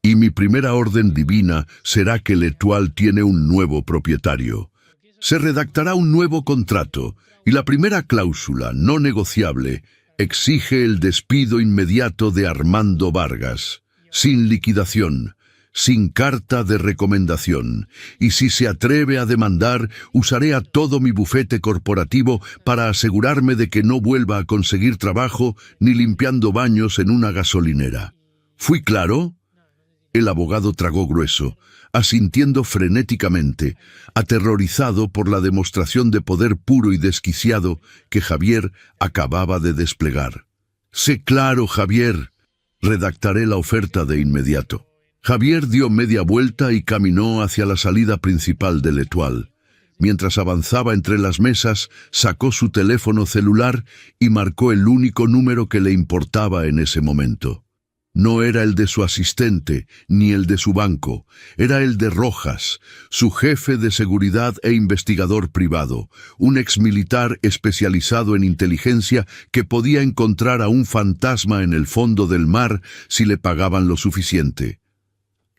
Y mi primera orden divina será que l'Étoile tiene un nuevo propietario. Se redactará un nuevo contrato, y la primera cláusula, no negociable, exige el despido inmediato de Armando Vargas, sin liquidación, sin carta de recomendación, y si se atreve a demandar, usaré a todo mi bufete corporativo para asegurarme de que no vuelva a conseguir trabajo ni limpiando baños en una gasolinera. ¿Fui claro? El abogado tragó grueso, asintiendo frenéticamente, aterrorizado por la demostración de poder puro y desquiciado que Javier acababa de desplegar. «Sé claro, Javier. Redactaré la oferta de inmediato». Javier dio media vuelta y caminó hacia la salida principal de l'Étoile. Mientras avanzaba entre las mesas, sacó su teléfono celular y marcó el único número que le importaba en ese momento. No era el de su asistente, ni el de su banco, era el de Rojas, su jefe de seguridad e investigador privado, un exmilitar especializado en inteligencia que podía encontrar a un fantasma en el fondo del mar si le pagaban lo suficiente.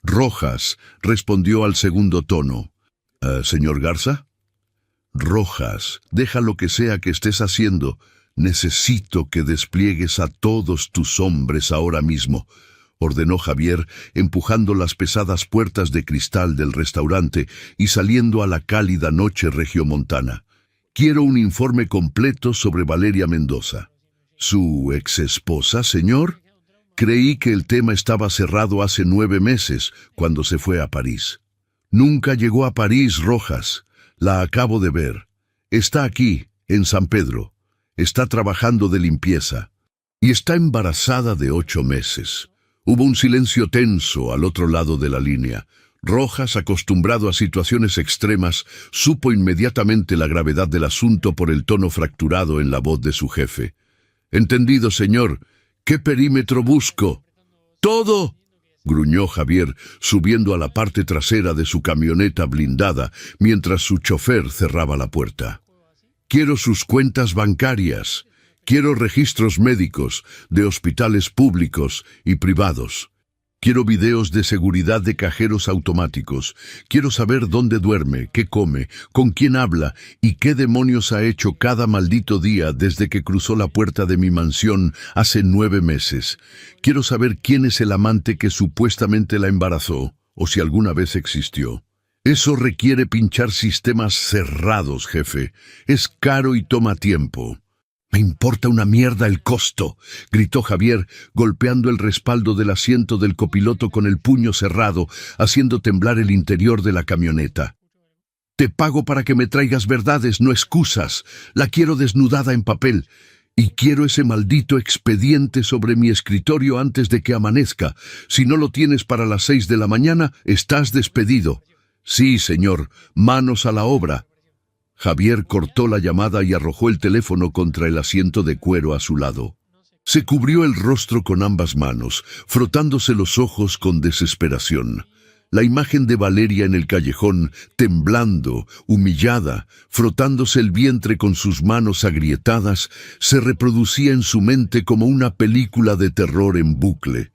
Rojas respondió al segundo tono. ¿Señor Garza? Rojas, deja lo que sea que estés haciendo. Necesito que despliegues a todos tus hombres ahora mismo. ordenó Javier, empujando las pesadas puertas de cristal del restaurante y saliendo a la cálida noche regiomontana. Quiero un informe completo sobre Valeria Mendoza. ¿Su exesposa, señor? Creí que el tema estaba cerrado hace 9 meses, cuando se fue a París. Nunca llegó a París, Rojas. La acabo de ver. Está aquí, en San Pedro. Está trabajando de limpieza. Y está embarazada de 8 meses. Hubo un silencio tenso al otro lado de la línea. Rojas, acostumbrado a situaciones extremas, supo inmediatamente la gravedad del asunto por el tono fracturado en la voz de su jefe. «Entendido, señor. ¿Qué perímetro busco?» «¡Todo!», gruñó Javier, subiendo a la parte trasera de su camioneta blindada, mientras su chofer cerraba la puerta. «Quiero sus cuentas bancarias. Quiero registros médicos, de hospitales públicos y privados. Quiero videos de seguridad de cajeros automáticos. Quiero saber dónde duerme, qué come, con quién habla y qué demonios ha hecho cada maldito día desde que cruzó la puerta de mi mansión hace 9 meses. Quiero saber quién es el amante que supuestamente la embarazó, o si alguna vez existió. Eso requiere pinchar sistemas cerrados, jefe. Es caro y toma tiempo». «Me importa una mierda el costo», gritó Javier, golpeando el respaldo del asiento del copiloto con el puño cerrado, haciendo temblar el interior de la camioneta. «Te pago para que me traigas verdades, no excusas. La quiero desnudada en papel. Y quiero ese maldito expediente sobre mi escritorio antes de que amanezca. Si no lo tienes para las 6 de la mañana, estás despedido». «Sí, señor. Manos a la obra». Javier cortó la llamada y arrojó el teléfono contra el asiento de cuero a su lado. Se cubrió el rostro con ambas manos, frotándose los ojos con desesperación. La imagen de Valeria en el callejón, temblando, humillada, frotándose el vientre con sus manos agrietadas, se reproducía en su mente como una película de terror en bucle.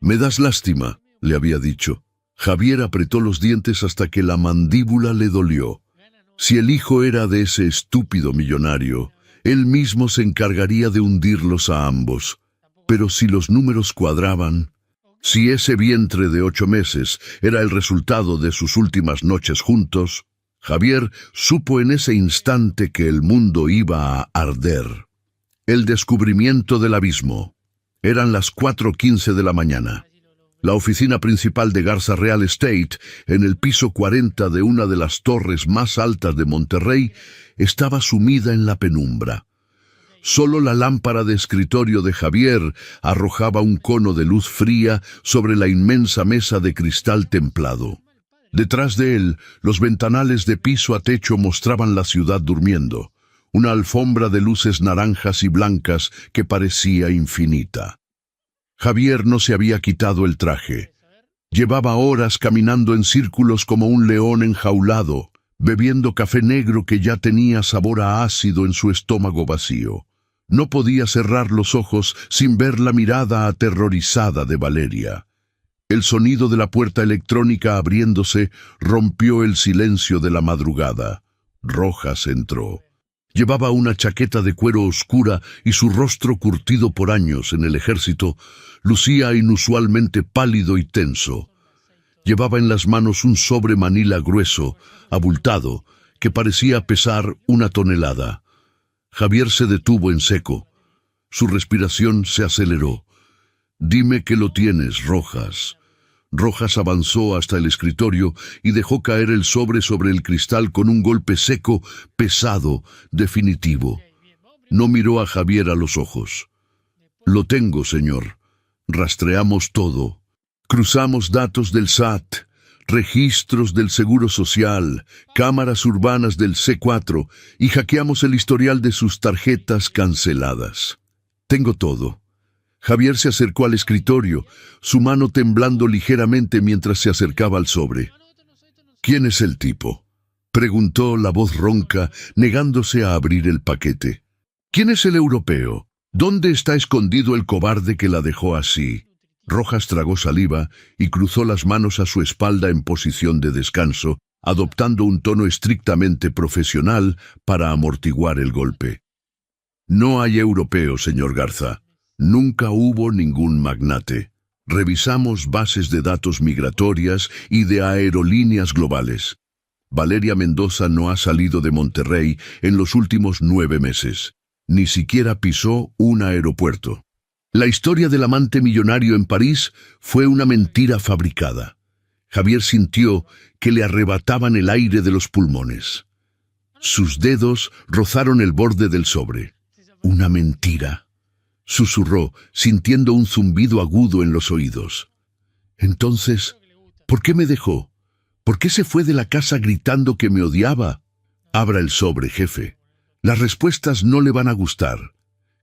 «Me das lástima», le había dicho. Javier apretó los dientes hasta que la mandíbula le dolió. Si el hijo era de ese estúpido millonario, él mismo se encargaría de hundirlos a ambos. Pero si los números cuadraban, si ese vientre de 8 meses era el resultado de sus últimas noches juntos, Javier supo en ese instante que el mundo iba a arder. El descubrimiento del abismo. Eran las 4:15 de la mañana. La oficina principal de Garza Real Estate, en el piso 40 de una de las torres más altas de Monterrey, estaba sumida en la penumbra. Solo la lámpara de escritorio de Javier arrojaba un cono de luz fría sobre la inmensa mesa de cristal templado. Detrás de él, los ventanales de piso a techo mostraban la ciudad durmiendo, una alfombra de luces naranjas y blancas que parecía infinita. Javier no se había quitado el traje. Llevaba horas caminando en círculos como un león enjaulado, bebiendo café negro que ya tenía sabor a ácido en su estómago vacío. No podía cerrar los ojos sin ver la mirada aterrorizada de Valeria. El sonido de la puerta electrónica abriéndose rompió el silencio de la madrugada. Rojas entró. Llevaba una chaqueta de cuero oscura y su rostro curtido por años en el ejército lucía inusualmente pálido y tenso. Llevaba en las manos un sobre manila grueso, abultado, que parecía pesar 1 tonelada. Javier se detuvo en seco. Su respiración se aceleró. «Dime que lo tienes, Rojas». Rojas avanzó hasta el escritorio y dejó caer el sobre el cristal con un golpe seco, pesado, definitivo. No miró a Javier a los ojos. «Lo tengo, señor. Rastreamos todo. Cruzamos datos del SAT, registros del Seguro Social, cámaras urbanas del C4 y hackeamos el historial de sus tarjetas canceladas. Tengo todo». Javier se acercó al escritorio, su mano temblando ligeramente mientras se acercaba al sobre. «¿Quién es el tipo?», preguntó la voz ronca, negándose a abrir el paquete. «¿Quién es el europeo? ¿Dónde está escondido el cobarde que la dejó así?». Rojas tragó saliva y cruzó las manos a su espalda en posición de descanso, adoptando un tono estrictamente profesional para amortiguar el golpe. «No hay europeo, señor Garza. Nunca hubo ningún magnate. Revisamos bases de datos migratorias y de aerolíneas globales. Valeria Mendoza no ha salido de Monterrey en los últimos 9 meses. Ni siquiera pisó un aeropuerto. La historia del amante millonario en París fue una mentira fabricada. Javier sintió que le arrebataban el aire de los pulmones. Sus dedos rozaron el borde del sobre. Una mentira, susurró, sintiendo un zumbido agudo en los oídos. Entonces, ¿por qué me dejó? ¿Por qué se fue de la casa gritando que me odiaba? Abra el sobre, jefe. Las respuestas no le van a gustar.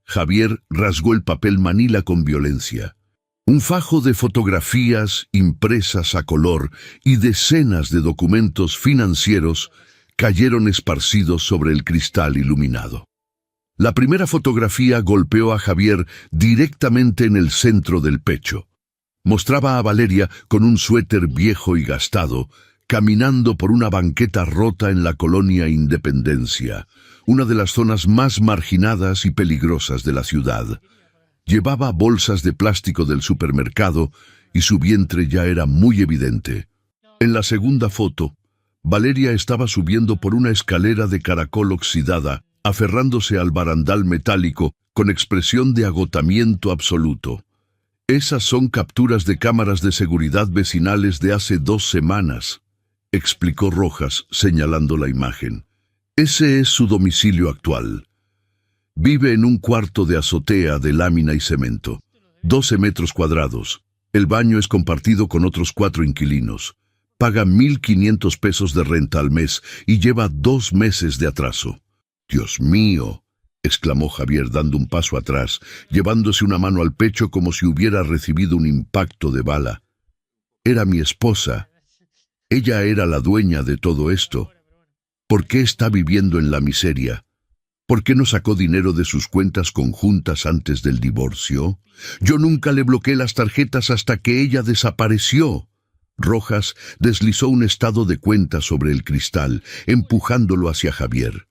Javier rasgó el papel manila con violencia. Un fajo de fotografías impresas a color y decenas de documentos financieros cayeron esparcidos sobre el cristal iluminado. La primera fotografía golpeó a Javier directamente en el centro del pecho. Mostraba a Valeria con un suéter viejo y gastado, caminando por una banqueta rota en la colonia Independencia, una de las zonas más marginadas y peligrosas de la ciudad. Llevaba bolsas de plástico del supermercado y su vientre ya era muy evidente. En la segunda foto, Valeria estaba subiendo por una escalera de caracol oxidada, aferrándose al barandal metálico con expresión de agotamiento absoluto. Esas son capturas de cámaras de seguridad vecinales de hace 2 semanas, explicó Rojas, señalando la imagen. Ese es su domicilio actual. Vive en un cuarto de azotea de lámina y cemento, 12 metros cuadrados. El baño es compartido con otros 4 inquilinos. Paga 1,500 pesos de renta al mes y lleva 2 meses de atraso. «Dios mío», exclamó Javier dando un paso atrás, llevándose una mano al pecho como si hubiera recibido un impacto de bala. «Era mi esposa. Ella era la dueña de todo esto. ¿Por qué está viviendo en la miseria? ¿Por qué no sacó dinero de sus cuentas conjuntas antes del divorcio? Yo nunca le bloqueé las tarjetas hasta que ella desapareció». Rojas deslizó un estado de cuenta sobre el cristal, empujándolo hacia Javier.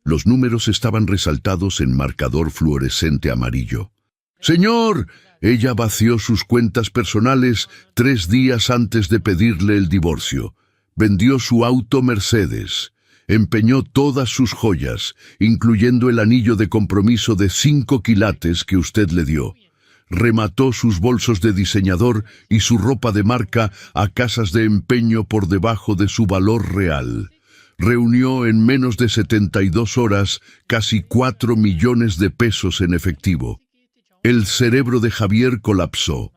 Los números estaban resaltados en marcador fluorescente amarillo. «Señor», ella vació sus cuentas personales 3 días antes de pedirle el divorcio. Vendió su auto Mercedes. Empeñó todas sus joyas, incluyendo el anillo de compromiso de 5 quilates que usted le dio. Remató sus bolsos de diseñador y su ropa de marca a casas de empeño por debajo de su valor real. Reunió en menos de 72 horas casi 4 millones de pesos en efectivo. El cerebro de Javier colapsó.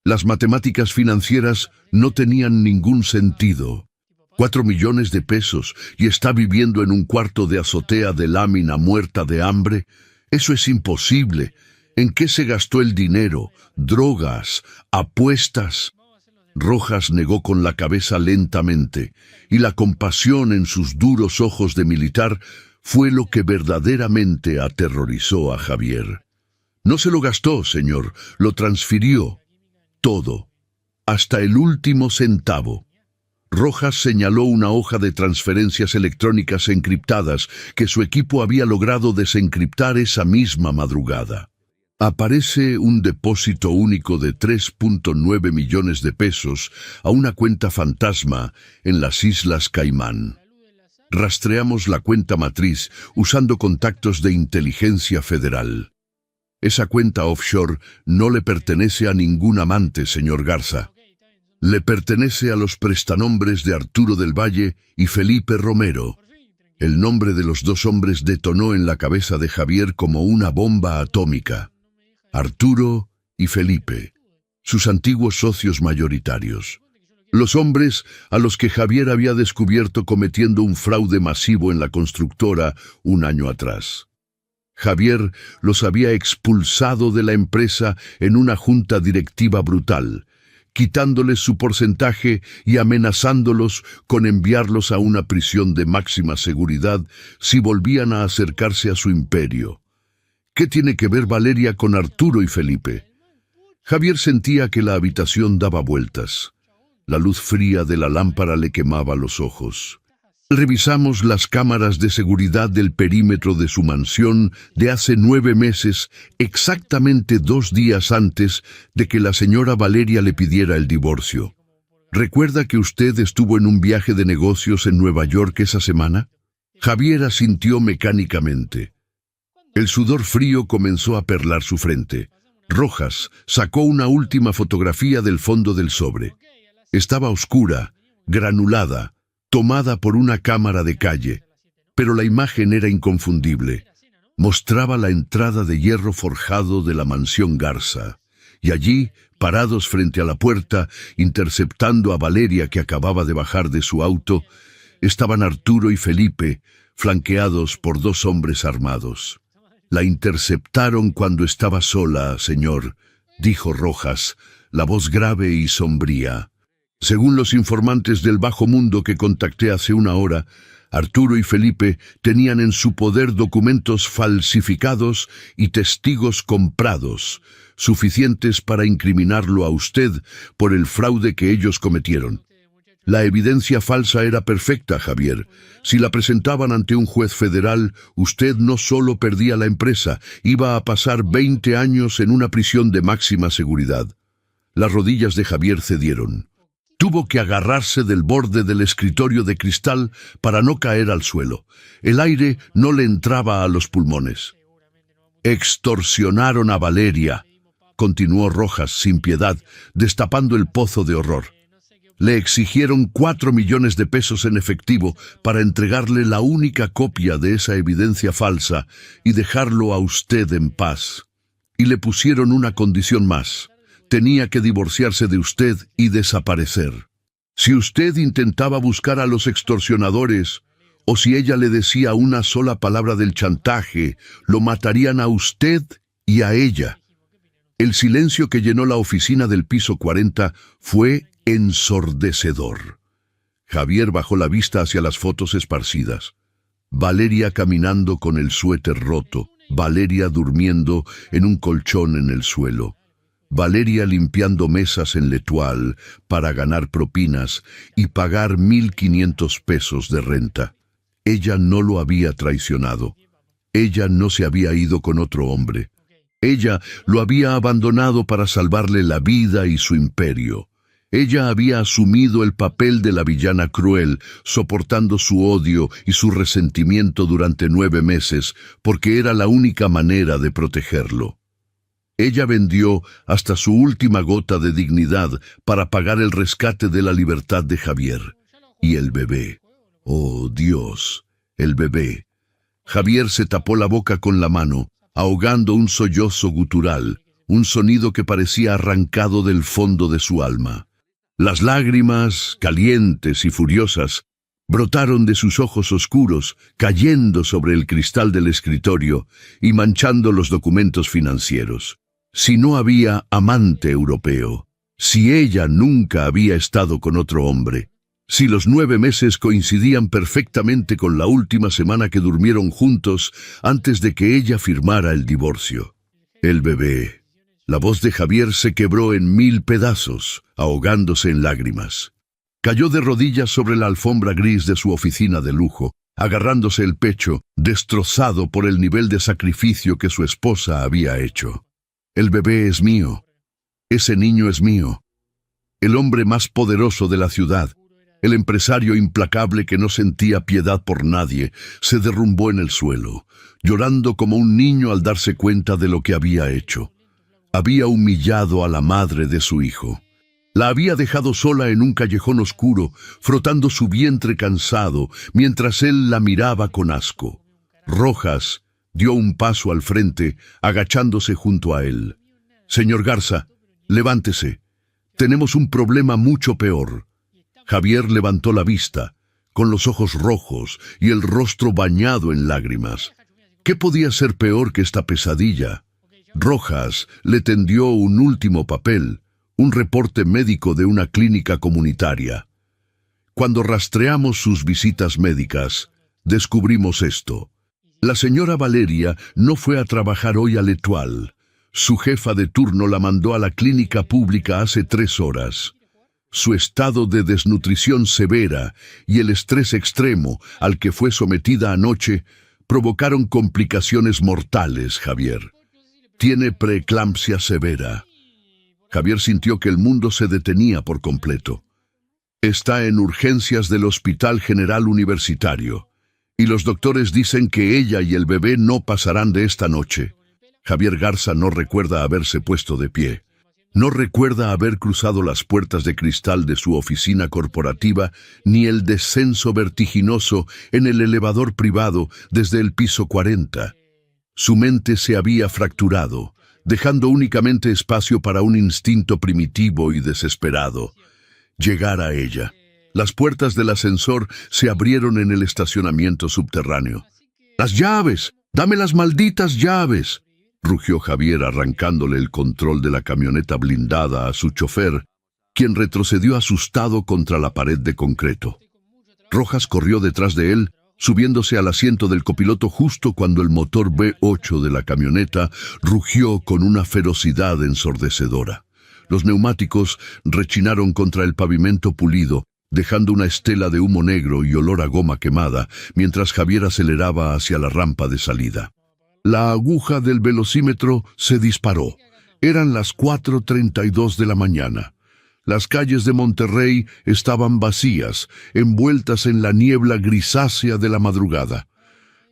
Las matemáticas financieras no tenían ningún sentido. 4 millones de pesos y está viviendo en un cuarto de azotea de lámina muerta de hambre. Eso es imposible. ¿En qué se gastó el dinero? ¿Drogas? ¿Apuestas? Rojas negó con la cabeza lentamente, y la compasión en sus duros ojos de militar fue lo que verdaderamente aterrorizó a Javier. No se lo gastó, señor, lo transfirió. Todo, hasta el último centavo. Rojas señaló una hoja de transferencias electrónicas encriptadas que su equipo había logrado desencriptar esa misma madrugada. Aparece un depósito único de 3.9 millones de pesos a una cuenta fantasma en las Islas Caimán. Rastreamos la cuenta matriz usando contactos de inteligencia federal. Esa cuenta offshore no le pertenece a ningún amante, señor Garza. Le pertenece a los prestanombres de Arturo del Valle y Felipe Romero. El nombre de los 2 hombres detonó en la cabeza de Javier como una bomba atómica. Arturo y Felipe, sus antiguos socios mayoritarios. Los hombres a los que Javier había descubierto cometiendo un fraude masivo en la constructora un año atrás. Javier los había expulsado de la empresa en una junta directiva brutal, quitándoles su porcentaje y amenazándolos con enviarlos a una prisión de máxima seguridad si volvían a acercarse a su imperio. ¿Qué tiene que ver Valeria con Arturo y Felipe? Javier sentía que la habitación daba vueltas. La luz fría de la lámpara le quemaba los ojos. Revisamos las cámaras de seguridad del perímetro de su mansión de hace 9 meses, exactamente 2 días antes de que la señora Valeria le pidiera el divorcio. ¿Recuerda que usted estuvo en un viaje de negocios en Nueva York esa semana? Javier asintió mecánicamente. El sudor frío comenzó a perlar su frente. Rojas sacó una última fotografía del fondo del sobre. Estaba oscura, granulada, tomada por una cámara de calle, pero la imagen era inconfundible. Mostraba la entrada de hierro forjado de la mansión Garza, y allí, parados frente a la puerta, interceptando a Valeria que acababa de bajar de su auto, estaban Arturo y Felipe, flanqueados por 2 hombres armados. La interceptaron cuando estaba sola, señor, dijo Rojas, la voz grave y sombría. Según los informantes del bajo mundo que contacté hace 1 hora, Arturo y Felipe tenían en su poder documentos falsificados y testigos comprados, suficientes para incriminarlo a usted por el fraude que ellos cometieron. La evidencia falsa era perfecta, Javier. Si la presentaban ante un juez federal, usted no solo perdía la empresa, iba a pasar 20 años en una prisión de máxima seguridad. Las rodillas de Javier cedieron. Tuvo que agarrarse del borde del escritorio de cristal para no caer al suelo. El aire no le entraba a los pulmones. Extorsionaron a Valeria, continuó Rojas sin piedad, destapando el pozo de horror. Le exigieron 4 millones de pesos en efectivo para entregarle la única copia de esa evidencia falsa y dejarlo a usted en paz. Y le pusieron una condición más. Tenía que divorciarse de usted y desaparecer. Si usted intentaba buscar a los extorsionadores, o si ella le decía una sola palabra del chantaje, lo matarían a usted y a ella. El silencio que llenó la oficina del piso 40 fue ensordecedor. Javier bajó la vista hacia las fotos esparcidas. Valeria caminando con el suéter roto, Valeria durmiendo en un colchón en el suelo. Valeria limpiando mesas en L'Etoile para ganar propinas y pagar 1,500 pesos de renta. Ella no lo había traicionado. Ella no se había ido con otro hombre. Ella lo había abandonado para salvarle la vida y su imperio. Ella había asumido el papel de la villana cruel, soportando su odio y su resentimiento durante 9 meses, porque era la única manera de protegerlo. Ella vendió hasta su última gota de dignidad para pagar el rescate de la libertad de Javier. Y el bebé. Oh, Dios, el bebé. Javier se tapó la boca con la mano, ahogando un sollozo gutural, un sonido que parecía arrancado del fondo de su alma. Las lágrimas, calientes y furiosas, brotaron de sus ojos oscuros, cayendo sobre el cristal del escritorio y manchando los documentos financieros. Si no había amante europeo, si ella nunca había estado con otro hombre, si los 9 meses coincidían perfectamente con la última semana que durmieron juntos antes de que ella firmara el divorcio. El bebé. La voz de Javier se quebró en 1000 pedazos, ahogándose en lágrimas. Cayó de rodillas sobre la alfombra gris de su oficina de lujo, agarrándose el pecho, destrozado por el nivel de sacrificio que su esposa había hecho. El bebé es mío. Ese niño es mío. El hombre más poderoso de la ciudad, el empresario implacable que no sentía piedad por nadie, se derrumbó en el suelo, llorando como un niño al darse cuenta de lo que había hecho. Había humillado a la madre de su hijo. La había dejado sola en un callejón oscuro, frotando su vientre cansado, mientras él la miraba con asco. Rojas dio un paso al frente, agachándose junto a él. «Señor Garza, levántese. Tenemos un problema mucho peor». Javier levantó la vista, con los ojos rojos y el rostro bañado en lágrimas. ¿Qué podía ser peor que esta pesadilla? Rojas le tendió un último papel, un reporte médico de una clínica comunitaria. Cuando rastreamos sus visitas médicas, descubrimos esto. La señora Valeria no fue a trabajar hoy a L'Etoile. Su jefa de turno la mandó a la clínica pública hace 3 horas. Su estado de desnutrición severa y el estrés extremo al que fue sometida anoche provocaron complicaciones mortales, Javier. Tiene preeclampsia severa. Javier sintió que el mundo se detenía por completo. Está en urgencias del Hospital General Universitario, y los doctores dicen que ella y el bebé no pasarán de esta noche. Javier Garza no recuerda haberse puesto de pie. No recuerda haber cruzado las puertas de cristal de su oficina corporativa, ni el descenso vertiginoso en el elevador privado desde el piso 40. Su mente se había fracturado, dejando únicamente espacio para un instinto primitivo y desesperado: llegar a ella. Las puertas del ascensor se abrieron en el estacionamiento subterráneo. ¡Las llaves! ¡Dame las malditas llaves!, rugió Javier, arrancándole el control de la camioneta blindada a su chofer, quien retrocedió asustado contra la pared de concreto. Rojas corrió detrás de él, subiéndose al asiento del copiloto justo cuando el motor V8 de la camioneta rugió con una ferocidad ensordecedora. Los neumáticos rechinaron contra el pavimento pulido, dejando una estela de humo negro y olor a goma quemada, mientras Javier aceleraba hacia la rampa de salida. La aguja del velocímetro se disparó. Eran las 4:32 de la mañana. Las calles de Monterrey estaban vacías, envueltas en la niebla grisácea de la madrugada.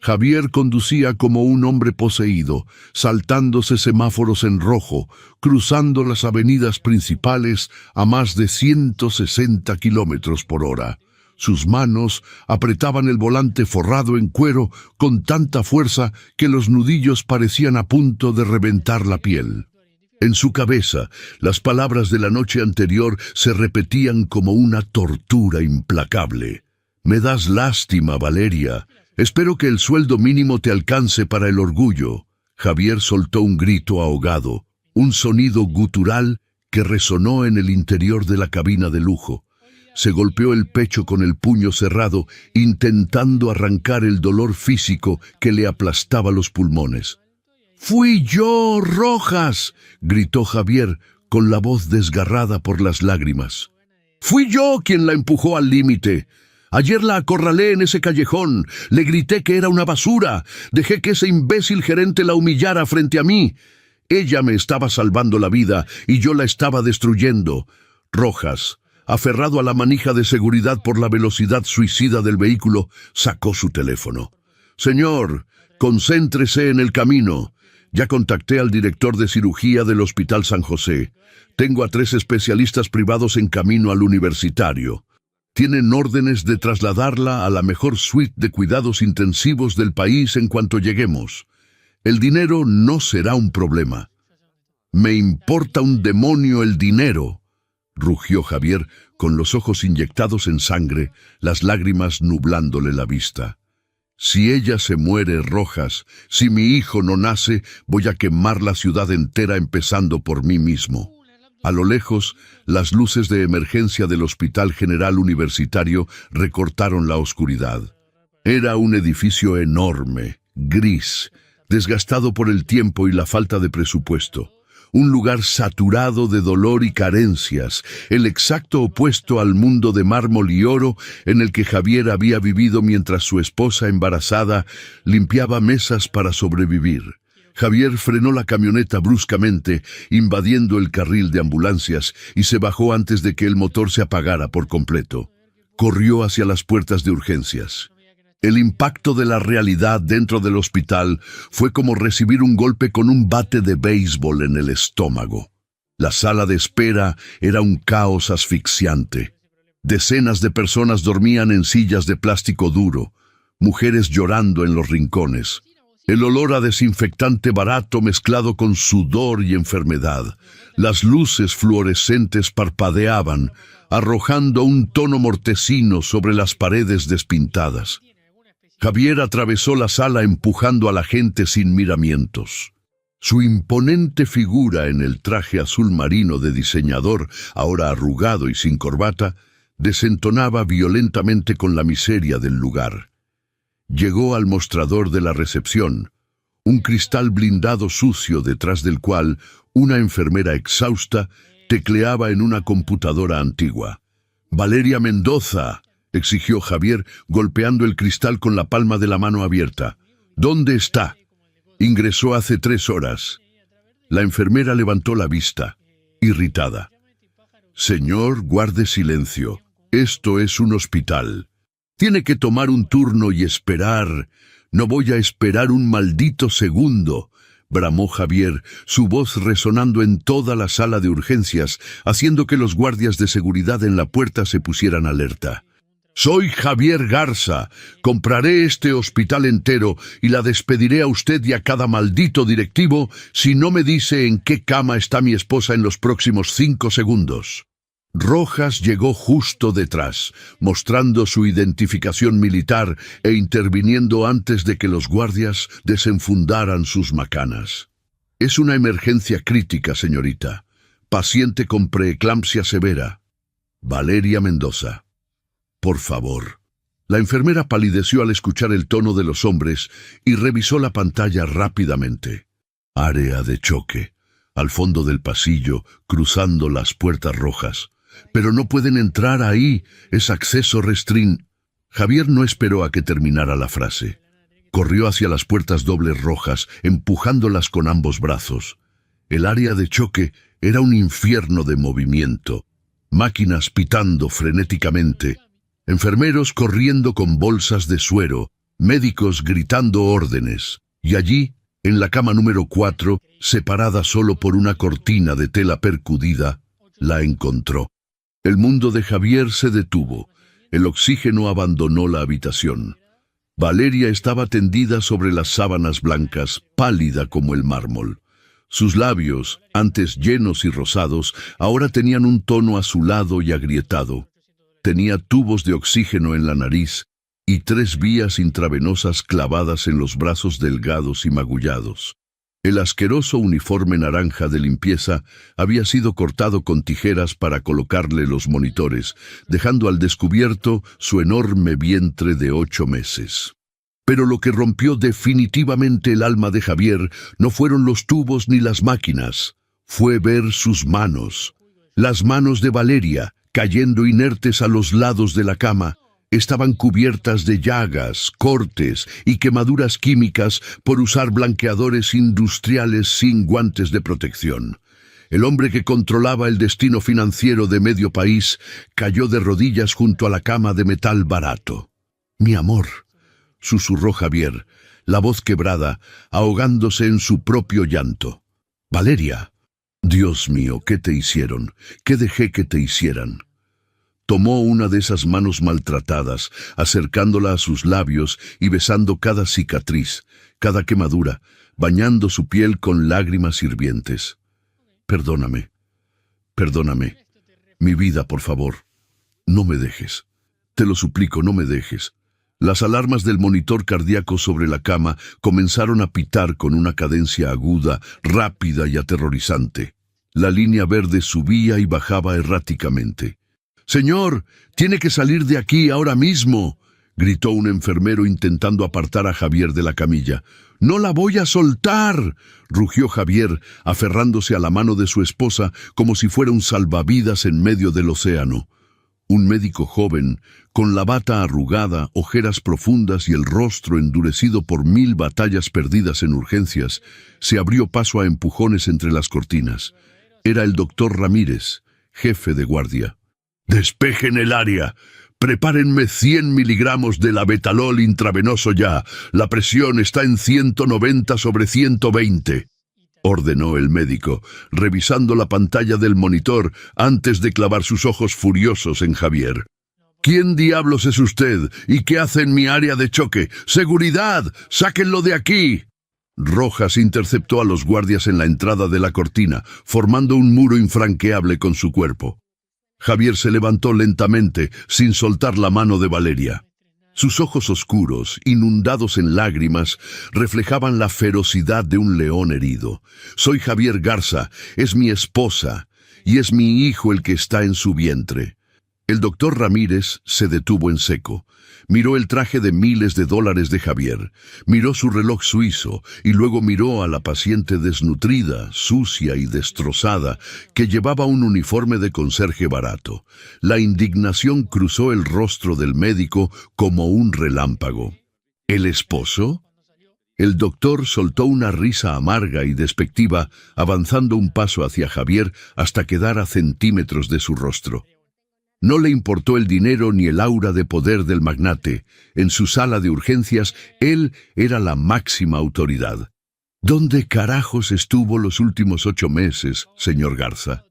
Javier conducía como un hombre poseído, saltándose semáforos en rojo, cruzando las avenidas principales a más de 160 kilómetros por hora. Sus manos apretaban el volante forrado en cuero con tanta fuerza que los nudillos parecían a punto de reventar la piel. En su cabeza, las palabras de la noche anterior se repetían como una tortura implacable. «Me das lástima, Valeria. Espero que el sueldo mínimo te alcance para el orgullo». Javier soltó un grito ahogado, un sonido gutural que resonó en el interior de la cabina de lujo. Se golpeó el pecho con el puño cerrado, intentando arrancar el dolor físico que le aplastaba los pulmones. «¡Fui yo, Rojas!», gritó Javier, con la voz desgarrada por las lágrimas. «Fui yo quien la empujó al límite. Ayer la acorralé en ese callejón, le grité que era una basura, dejé que ese imbécil gerente la humillara frente a mí. Ella me estaba salvando la vida y yo la estaba destruyendo». Rojas, aferrado a la manija de seguridad por la velocidad suicida del vehículo, sacó su teléfono. «Señor, concéntrese en el camino. Ya contacté al director de cirugía del Hospital San José. Tengo a 3 especialistas privados en camino al universitario. Tienen órdenes de trasladarla a la mejor suite de cuidados intensivos del país en cuanto lleguemos. El dinero no será un problema». «Me importa un demonio el dinero», rugió Javier, con los ojos inyectados en sangre, las lágrimas nublándole la vista. «Si ella se muere, Rojas, si mi hijo no nace, voy a quemar la ciudad entera empezando por mí mismo». A lo lejos, las luces de emergencia del Hospital General Universitario recortaron la oscuridad. Era un edificio enorme, gris, desgastado por el tiempo y la falta de presupuesto. Un lugar saturado de dolor y carencias, el exacto opuesto al mundo de mármol y oro en el que Javier había vivido mientras su esposa embarazada limpiaba mesas para sobrevivir. Javier frenó la camioneta bruscamente, invadiendo el carril de ambulancias, y se bajó antes de que el motor se apagara por completo. Corrió hacia las puertas de urgencias. El impacto de la realidad dentro del hospital fue como recibir un golpe con un bate de béisbol en el estómago. La sala de espera era un caos asfixiante. Decenas de personas dormían en sillas de plástico duro, mujeres llorando en los rincones. El olor a desinfectante barato mezclado con sudor y enfermedad. Las luces fluorescentes parpadeaban, arrojando un tono mortecino sobre las paredes despintadas. Javier atravesó la sala empujando a la gente sin miramientos. Su imponente figura en el traje azul marino de diseñador, ahora arrugado y sin corbata, desentonaba violentamente con la miseria del lugar. Llegó al mostrador de la recepción, un cristal blindado sucio detrás del cual una enfermera exhausta Tecleaba en una computadora antigua. «Valeria Mendoza», exigió Javier, golpeando el cristal con la palma de la mano abierta. «¿Dónde está?» «Ingresó hace 3 horas». La enfermera levantó la vista, irritada. «Señor, guarde silencio. Esto es un hospital. Tiene que tomar un turno y esperar. No voy a esperar un maldito segundo», bramó Javier, su voz resonando en toda la sala de urgencias, haciendo que los guardias de seguridad en la puerta se pusieran alerta. «Soy Javier Garza. Compraré este hospital entero y la despediré a usted y a cada maldito directivo si no me dice en qué cama está mi esposa en los próximos 5 segundos». Rojas llegó justo detrás, mostrando su identificación militar e interviniendo antes de que los guardias desenfundaran sus macanas. «Es una emergencia crítica, señorita. Paciente con preeclampsia severa. Valeria Mendoza. Por favor». La enfermera palideció al escuchar el tono de los hombres y revisó la pantalla rápidamente. «Área de choque. Al fondo del pasillo, cruzando las puertas rojas. Pero no pueden entrar ahí, es acceso restringido». Javier no esperó a que terminara la frase. Corrió hacia las puertas dobles rojas, empujándolas con ambos brazos. El área de choque era un infierno de movimiento. Máquinas pitando frenéticamente, enfermeros corriendo con bolsas de suero, médicos gritando órdenes. Y allí, en la cama número 4, separada solo por una cortina de tela percudida, la encontró. El mundo de Javier se detuvo. El oxígeno abandonó la habitación. Valeria estaba tendida sobre las sábanas blancas, pálida como el mármol. Sus labios, antes llenos y rosados, ahora tenían un tono azulado y agrietado. Tenía tubos de oxígeno en la nariz y 3 vías intravenosas clavadas en los brazos delgados y magullados. El asqueroso uniforme naranja de limpieza había sido cortado con tijeras para colocarle los monitores, dejando al descubierto su enorme vientre de 8 meses. Pero lo que rompió definitivamente el alma de Javier no fueron los tubos ni las máquinas, fue ver sus manos. Las manos de Valeria, cayendo inertes a los lados de la cama, estaban cubiertas de llagas, cortes y quemaduras químicas por usar blanqueadores industriales sin guantes de protección. El hombre que controlaba el destino financiero de medio país cayó de rodillas junto a la cama de metal barato. «Mi amor», susurró Javier, la voz quebrada, ahogándose en su propio llanto. «Valeria». «Dios mío, ¿qué te hicieron? ¿Qué dejé que te hicieran?». Tomó una de esas manos maltratadas, acercándola a sus labios y besando cada cicatriz, cada quemadura, bañando su piel con lágrimas hirvientes. «Perdóname, perdóname. Mi vida, por favor. No me dejes. Te lo suplico, no me dejes». Las alarmas del monitor cardíaco sobre la cama comenzaron a pitar con una cadencia aguda, rápida y aterrorizante. La línea verde subía y bajaba erráticamente. «Señor, tiene que salir de aquí ahora mismo», gritó un enfermero intentando apartar a Javier de la camilla. «No la voy a soltar», rugió Javier, aferrándose a la mano de su esposa como si fuera un salvavidas en medio del océano. Un médico joven, con la bata arrugada, ojeras profundas y el rostro endurecido por 1000 batallas perdidas en urgencias, se abrió paso a empujones entre las cortinas. Era el doctor Ramírez, jefe de guardia. «Despejen el área. Prepárenme 100 miligramos de labetalol intravenoso ya. La presión está en 190/120», ordenó el médico, revisando la pantalla del monitor antes de clavar sus ojos furiosos en Javier. «¿Quién diablos es usted? ¿Y qué hace en mi área de choque? ¡Seguridad! ¡Sáquenlo de aquí!». Rojas interceptó a los guardias en la entrada de la cortina, formando un muro infranqueable con su cuerpo. Javier se levantó lentamente, sin soltar la mano de Valeria. Sus ojos oscuros, inundados en lágrimas, reflejaban la ferocidad de un león herido. «Soy Javier Garza, es mi esposa, y es mi hijo el que está en su vientre». El doctor Ramírez se detuvo en seco. Miró el traje de miles de dólares de Javier, miró su reloj suizo y luego miró a la paciente desnutrida, sucia y destrozada que llevaba un uniforme de conserje barato. La indignación cruzó el rostro del médico como un relámpago. ¿El esposo? El doctor soltó una risa amarga y despectiva, avanzando un paso hacia Javier hasta quedar a centímetros de su rostro. No le importó el dinero ni el aura de poder del magnate. En su sala de urgencias, él era la máxima autoridad. ¿Dónde carajos estuvo los últimos 8 meses, señor Garza?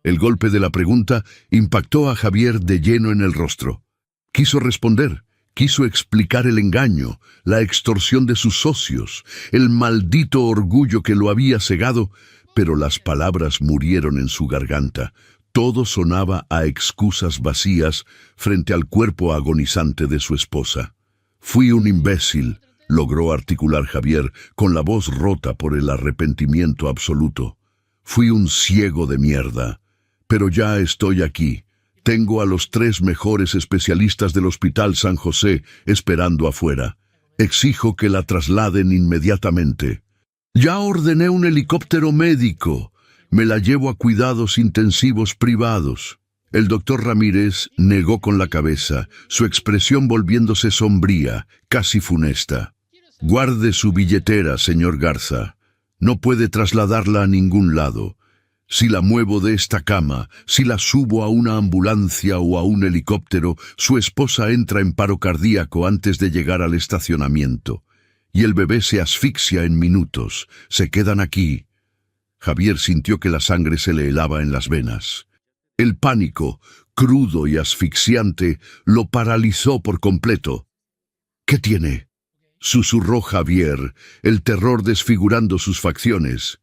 El golpe de la pregunta impactó a Javier de lleno en el rostro. Quiso responder, quiso explicar el engaño, la extorsión de sus socios, el maldito orgullo que lo había cegado, pero las palabras murieron en su garganta. Todo sonaba a excusas vacías frente al cuerpo agonizante de su esposa. «Fui un imbécil», logró articular Javier, con la voz rota por el arrepentimiento absoluto. «Fui un ciego de mierda. Pero ya estoy aquí. Tengo a los 3 mejores especialistas del Hospital San José esperando afuera. Exijo que la trasladen inmediatamente. Ya ordené un helicóptero médico. Me la llevo a cuidados intensivos privados». El doctor Ramírez negó con la cabeza, su expresión volviéndose sombría, casi funesta. «Guarde su billetera, señor Garza. No puede trasladarla a ningún lado. Si la muevo de esta cama, si la subo a una ambulancia o a un helicóptero, su esposa entra en paro cardíaco antes de llegar al estacionamiento. Y el bebé se asfixia en minutos. Se quedan aquí». Javier sintió que la sangre se le helaba en las venas. El pánico, crudo y asfixiante, lo paralizó por completo. «¿Qué tiene?», susurró Javier, el terror desfigurando sus facciones.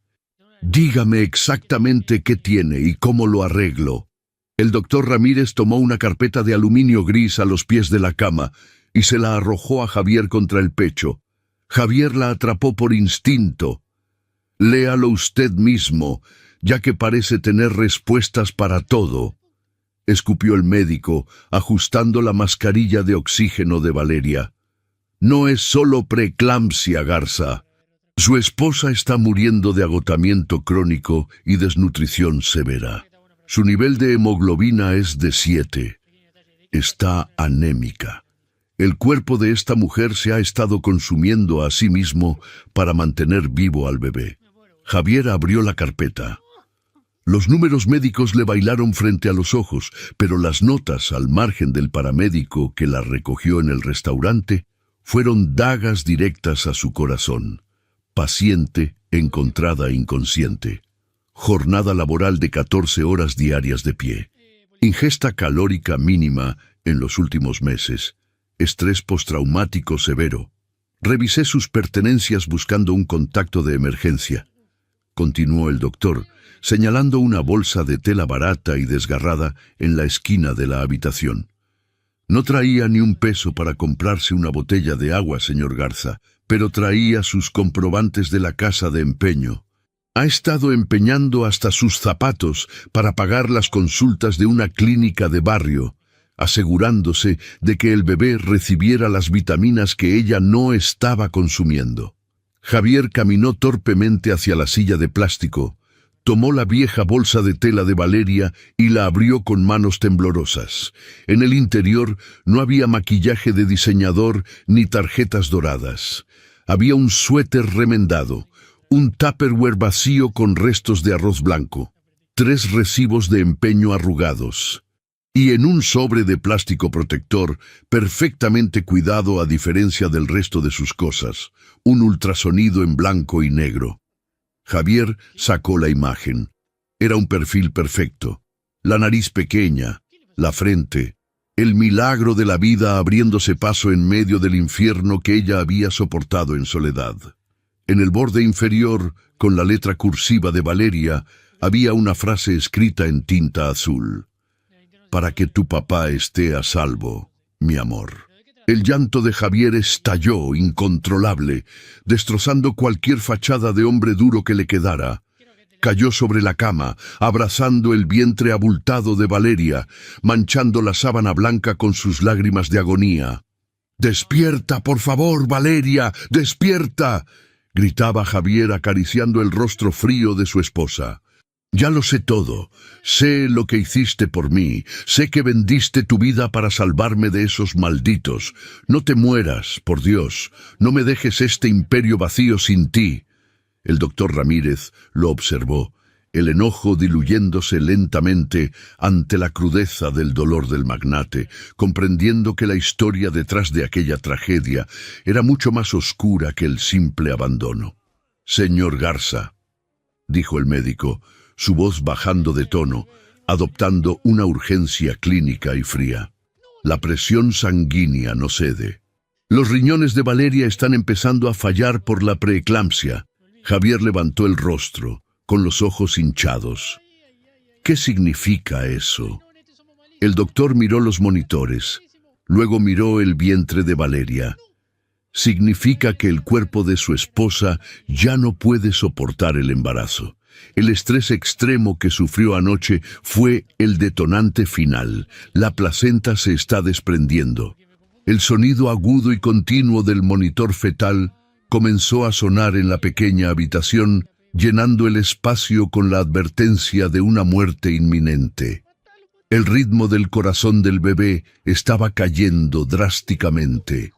«Dígame exactamente qué tiene y cómo lo arreglo». El doctor Ramírez tomó una carpeta de aluminio gris a los pies de la cama y se la arrojó a Javier contra el pecho. Javier la atrapó por instinto. «Léalo usted mismo, ya que parece tener respuestas para todo», escupió el médico, ajustando la mascarilla de oxígeno de Valeria. «No es solo preeclampsia, Garza. Su esposa está muriendo de agotamiento crónico y desnutrición severa. Su nivel de hemoglobina es de 7. Está anémica. El cuerpo de esta mujer se ha estado consumiendo a sí mismo para mantener vivo al bebé». Javier abrió la carpeta. Los números médicos le bailaron frente a los ojos, pero las notas al margen del paramédico que la recogió en el restaurante fueron dagas directas a su corazón. Paciente encontrada inconsciente. Jornada laboral de 14 horas diarias de pie. Ingesta calórica mínima en los últimos meses. Estrés postraumático severo. Revisé sus pertenencias buscando un contacto de emergencia. Continuó el doctor, señalando una bolsa de tela barata y desgarrada en la esquina de la habitación. No traía ni un peso para comprarse una botella de agua, señor Garza, pero traía sus comprobantes de la casa de empeño. Ha estado empeñando hasta sus zapatos para pagar las consultas de una clínica de barrio, asegurándose de que el bebé recibiera las vitaminas que ella no estaba consumiendo. Javier caminó torpemente hacia la silla de plástico, tomó la vieja bolsa de tela de Valeria y la abrió con manos temblorosas. En el interior no había maquillaje de diseñador ni tarjetas doradas. Había un suéter remendado, un tupperware vacío con restos de arroz blanco, 3 recibos de empeño arrugados. Y en un sobre de plástico protector, perfectamente cuidado a diferencia del resto de sus cosas, un ultrasonido en blanco y negro. Javier sacó la imagen. Era un perfil perfecto. La nariz pequeña, la frente, el milagro de la vida abriéndose paso en medio del infierno que ella había soportado en soledad. En el borde inferior, con la letra cursiva de Valeria, había una frase escrita en tinta azul. «Para que tu papá esté a salvo, mi amor». El llanto de Javier estalló, incontrolable, destrozando cualquier fachada de hombre duro que le quedara. cayó sobre la cama, abrazando el vientre abultado de Valeria, manchando la sábana blanca con sus lágrimas de agonía. «¡Despierta, por favor, Valeria! ¡Despierta!», gritaba Javier acariciando el rostro frío de su esposa. «Ya lo sé todo. Sé lo que hiciste por mí. Sé que vendiste tu vida para salvarme de esos malditos. No te mueras, por Dios. No me dejes este imperio vacío sin ti». El doctor Ramírez lo observó, el enojo diluyéndose lentamente ante la crudeza del dolor del magnate, comprendiendo que la historia detrás de aquella tragedia era mucho más oscura que el simple abandono. «Señor Garza», dijo el médico, su voz bajando de tono, adoptando una urgencia clínica y fría. «La presión sanguínea no cede. Los riñones de Valeria están empezando a fallar por la preeclampsia». Javier levantó el rostro, con los ojos hinchados. «¿Qué significa eso?». El doctor miró los monitores, luego miró el vientre de Valeria. «Significa que el cuerpo de su esposa ya no puede soportar el embarazo. El estrés extremo que sufrió anoche fue el detonante final. La placenta se está desprendiendo». El sonido agudo y continuo del monitor fetal comenzó a sonar en la pequeña habitación, llenando el espacio con la advertencia de una muerte inminente. El ritmo del corazón del bebé estaba cayendo drásticamente.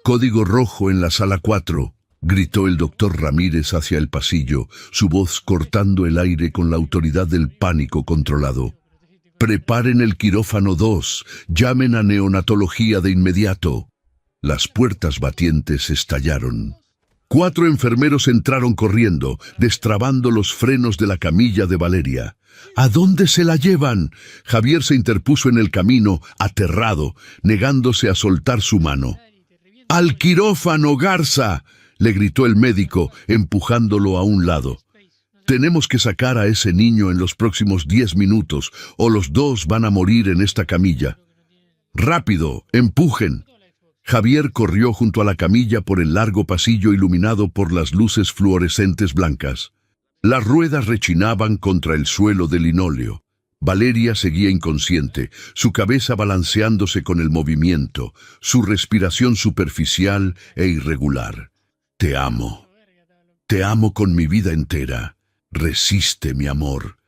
«Código rojo en la sala 4», gritó el doctor Ramírez hacia el pasillo, su voz cortando el aire con la autoridad del pánico controlado. «Preparen el quirófano 2, llamen a neonatología de inmediato». Las puertas batientes estallaron. 4 enfermeros entraron corriendo, destrabando los frenos de la camilla de Valeria. «¿A dónde se la llevan?». Javier se interpuso en el camino, aterrado, negándose a soltar su mano. «¡Al quirófano, Garza!», le gritó el médico, empujándolo a un lado. «Tenemos que sacar a ese niño en los próximos 10 minutos, o los dos van a morir en esta camilla. ¡Rápido, empujen!». Javier corrió junto a la camilla por el largo pasillo iluminado por las luces fluorescentes blancas. Las ruedas rechinaban contra el suelo de linóleo. Valeria seguía inconsciente, su cabeza balanceándose con el movimiento, su respiración superficial e irregular. «Te amo. Te amo con mi vida entera. Resiste, mi amor»,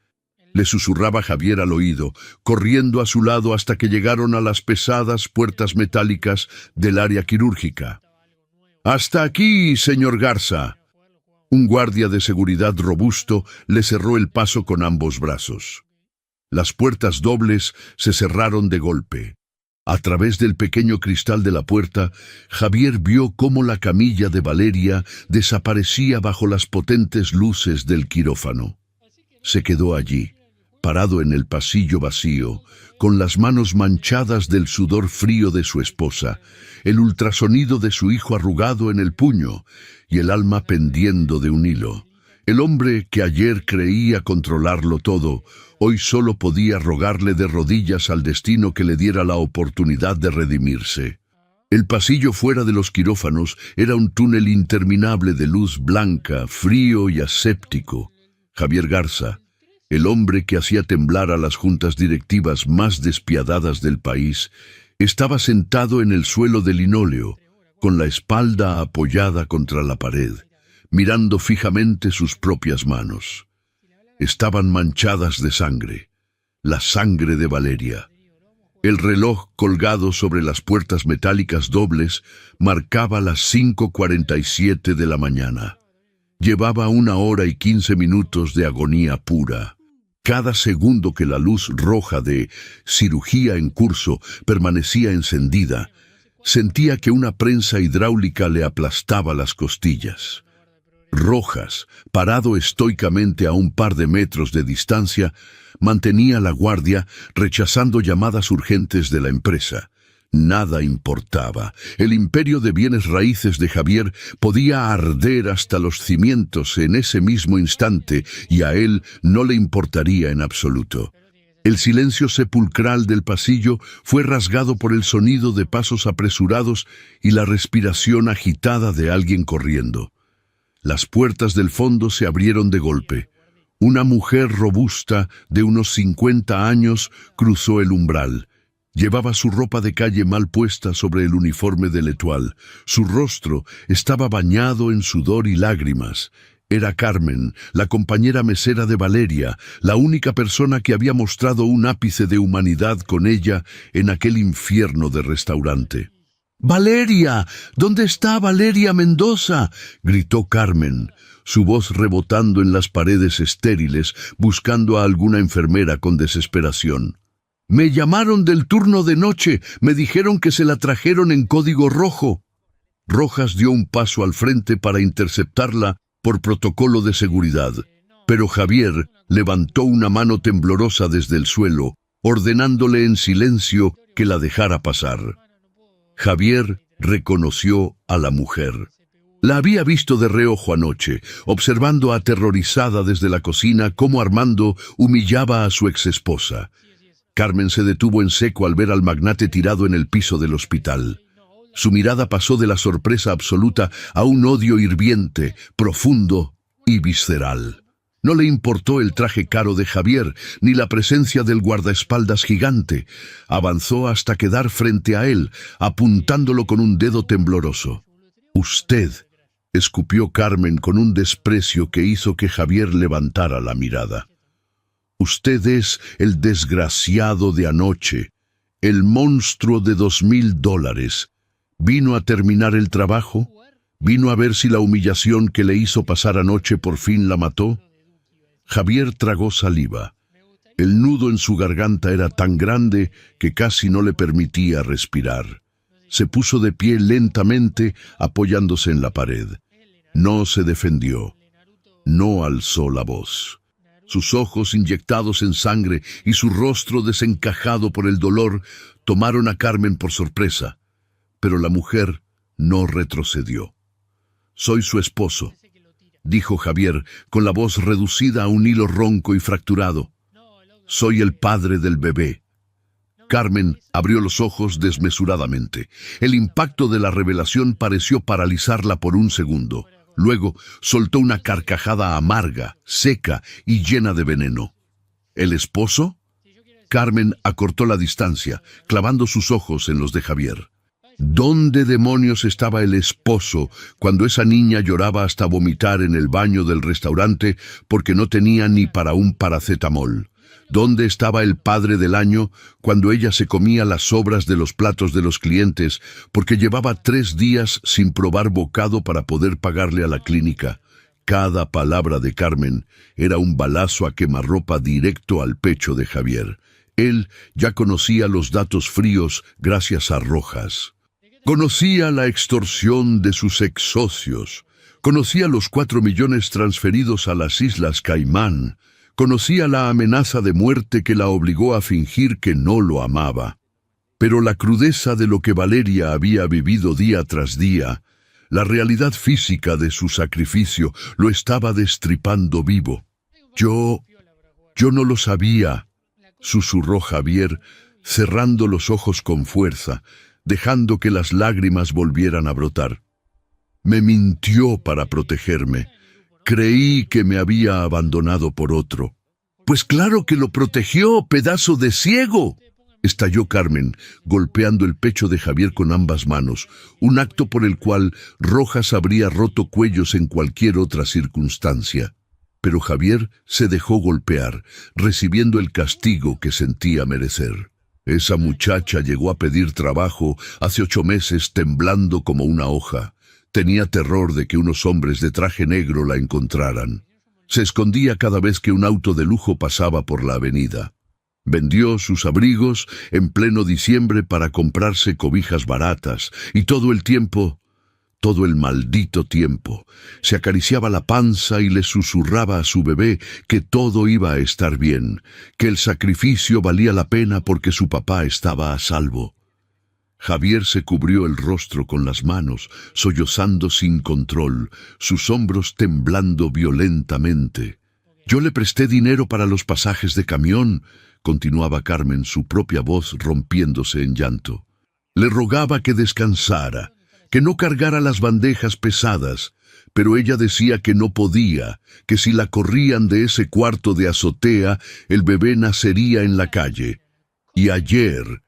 le susurraba Javier al oído, corriendo a su lado hasta que llegaron a las pesadas puertas metálicas del área quirúrgica. «Hasta aquí, señor Garza». Un guardia de seguridad robusto le cerró el paso con ambos brazos. Las puertas dobles se cerraron de golpe. A través del pequeño cristal de la puerta, Javier vio cómo la camilla de Valeria desaparecía bajo las potentes luces del quirófano. Se quedó allí, parado en el pasillo vacío, con las manos manchadas del sudor frío de su esposa, el ultrasonido de su hijo arrugado en el puño y el alma pendiendo de un hilo. El hombre que ayer creía controlarlo todo, hoy solo podía rogarle de rodillas al destino que le diera la oportunidad de redimirse. El pasillo fuera de los quirófanos era un túnel interminable de luz blanca, frío y aséptico. Javier Garza, el hombre que hacía temblar a las juntas directivas más despiadadas del país, estaba sentado en el suelo de linóleo, con la espalda apoyada contra la pared, mirando fijamente sus propias manos. Estaban manchadas de sangre, la sangre de Valeria. El reloj colgado sobre las puertas metálicas dobles marcaba las 5:47 de la mañana. Llevaba 1 hora y 15 minutos de agonía pura. Cada segundo que la luz roja de cirugía en curso permanecía encendida, sentía que una prensa hidráulica le aplastaba las costillas. Rojas, parado estoicamente a un par de metros de distancia, mantenía la guardia, rechazando llamadas urgentes de la empresa. Nada importaba. El imperio de bienes raíces de Javier podía arder hasta los cimientos en ese mismo instante y a él no le importaría en absoluto. El silencio sepulcral del pasillo fue rasgado por el sonido de pasos apresurados y la respiración agitada de alguien corriendo. Las puertas del fondo se abrieron de golpe. Una mujer robusta de unos 50 años cruzó el umbral. Llevaba su ropa de calle mal puesta sobre el uniforme de L'Étoile. Su rostro estaba bañado en sudor y lágrimas. Era Carmen, la compañera mesera de Valeria, la única persona que había mostrado un ápice de humanidad con ella en aquel infierno de restaurante. «¡Valeria! ¿Dónde está Valeria Mendoza?», gritó Carmen, su voz rebotando en las paredes estériles, buscando a alguna enfermera con desesperación. «Me llamaron del turno de noche, me dijeron que se la trajeron en código rojo». Rojas dio un paso al frente para interceptarla por protocolo de seguridad, pero Javier levantó una mano temblorosa desde el suelo, ordenándole en silencio que la dejara pasar. Javier reconoció a la mujer. La había visto de reojo anoche, observando aterrorizada desde la cocina cómo Armando humillaba a su exesposa. Carmen se detuvo en seco al ver al magnate tirado en el piso del hospital. Su mirada pasó de la sorpresa absoluta a un odio hirviente, profundo y visceral. No le importó el traje caro de Javier, ni la presencia del guardaespaldas gigante. Avanzó hasta quedar frente a él, apuntándolo con un dedo tembloroso. «Usted», escupió Carmen con un desprecio que hizo que Javier levantara la mirada. «Usted es el desgraciado de anoche, el monstruo de $2,000. ¿Vino a terminar el trabajo? ¿Vino a ver si la humillación que le hizo pasar anoche por fin la mató?» Javier tragó saliva. El nudo en su garganta era tan grande que casi no le permitía respirar. Se puso de pie lentamente, apoyándose en la pared. No se defendió. No alzó la voz. Sus ojos inyectados en sangre y su rostro desencajado por el dolor tomaron a Carmen por sorpresa. Pero la mujer no retrocedió. «Soy su esposo», dijo Javier, con la voz reducida a un hilo ronco y fracturado. «Soy el padre del bebé». Carmen abrió los ojos desmesuradamente. El impacto de la revelación pareció paralizarla por un segundo. Luego soltó una carcajada amarga, seca y llena de veneno. «¿El esposo?». Carmen acortó la distancia, clavando sus ojos en los de Javier. ¿Dónde demonios estaba el esposo cuando esa niña lloraba hasta vomitar en el baño del restaurante porque no tenía ni para un paracetamol? ¿Dónde estaba el padre del año cuando ella se comía las sobras de los platos de los clientes porque llevaba 3 días sin probar bocado para poder pagarle a la clínica? Cada palabra de Carmen era un balazo a quemarropa directo al pecho de Javier. Él ya conocía los datos fríos gracias a Rojas. Conocía la extorsión de sus ex-socios, conocía los 4 millones transferidos a las Islas Caimán, conocía la amenaza de muerte que la obligó a fingir que no lo amaba. Pero la crudeza de lo que Valeria había vivido día tras día, la realidad física de su sacrificio, lo estaba destripando vivo. Yo no lo sabía», susurró Javier, cerrando los ojos con fuerza, dejando que las lágrimas volvieran a brotar. «Me mintió para protegerme. Creí que me había abandonado por otro». «Pues claro que lo protegió, pedazo de ciego», estalló Carmen, golpeando el pecho de Javier con ambas manos, un acto por el cual Rojas habría roto cuellos en cualquier otra circunstancia. Pero Javier se dejó golpear, recibiendo el castigo que sentía merecer. Esa muchacha llegó a pedir trabajo hace 8 meses temblando como una hoja. Tenía terror de que unos hombres de traje negro la encontraran. Se escondía cada vez que un auto de lujo pasaba por la avenida. Vendió sus abrigos en pleno diciembre para comprarse cobijas baratas y todo el maldito tiempo, se acariciaba la panza y le susurraba a su bebé que todo iba a estar bien, que el sacrificio valía la pena porque su papá estaba a salvo. Javier se cubrió el rostro con las manos, sollozando sin control, sus hombros temblando violentamente. «Yo le presté dinero para los pasajes de camión», continuaba Carmen, su propia voz rompiéndose en llanto. «Le rogaba que descansara, que no cargara las bandejas pesadas, pero ella decía que no podía, que si la corrían de ese cuarto de azotea, el bebé nacería en la calle. Y ayer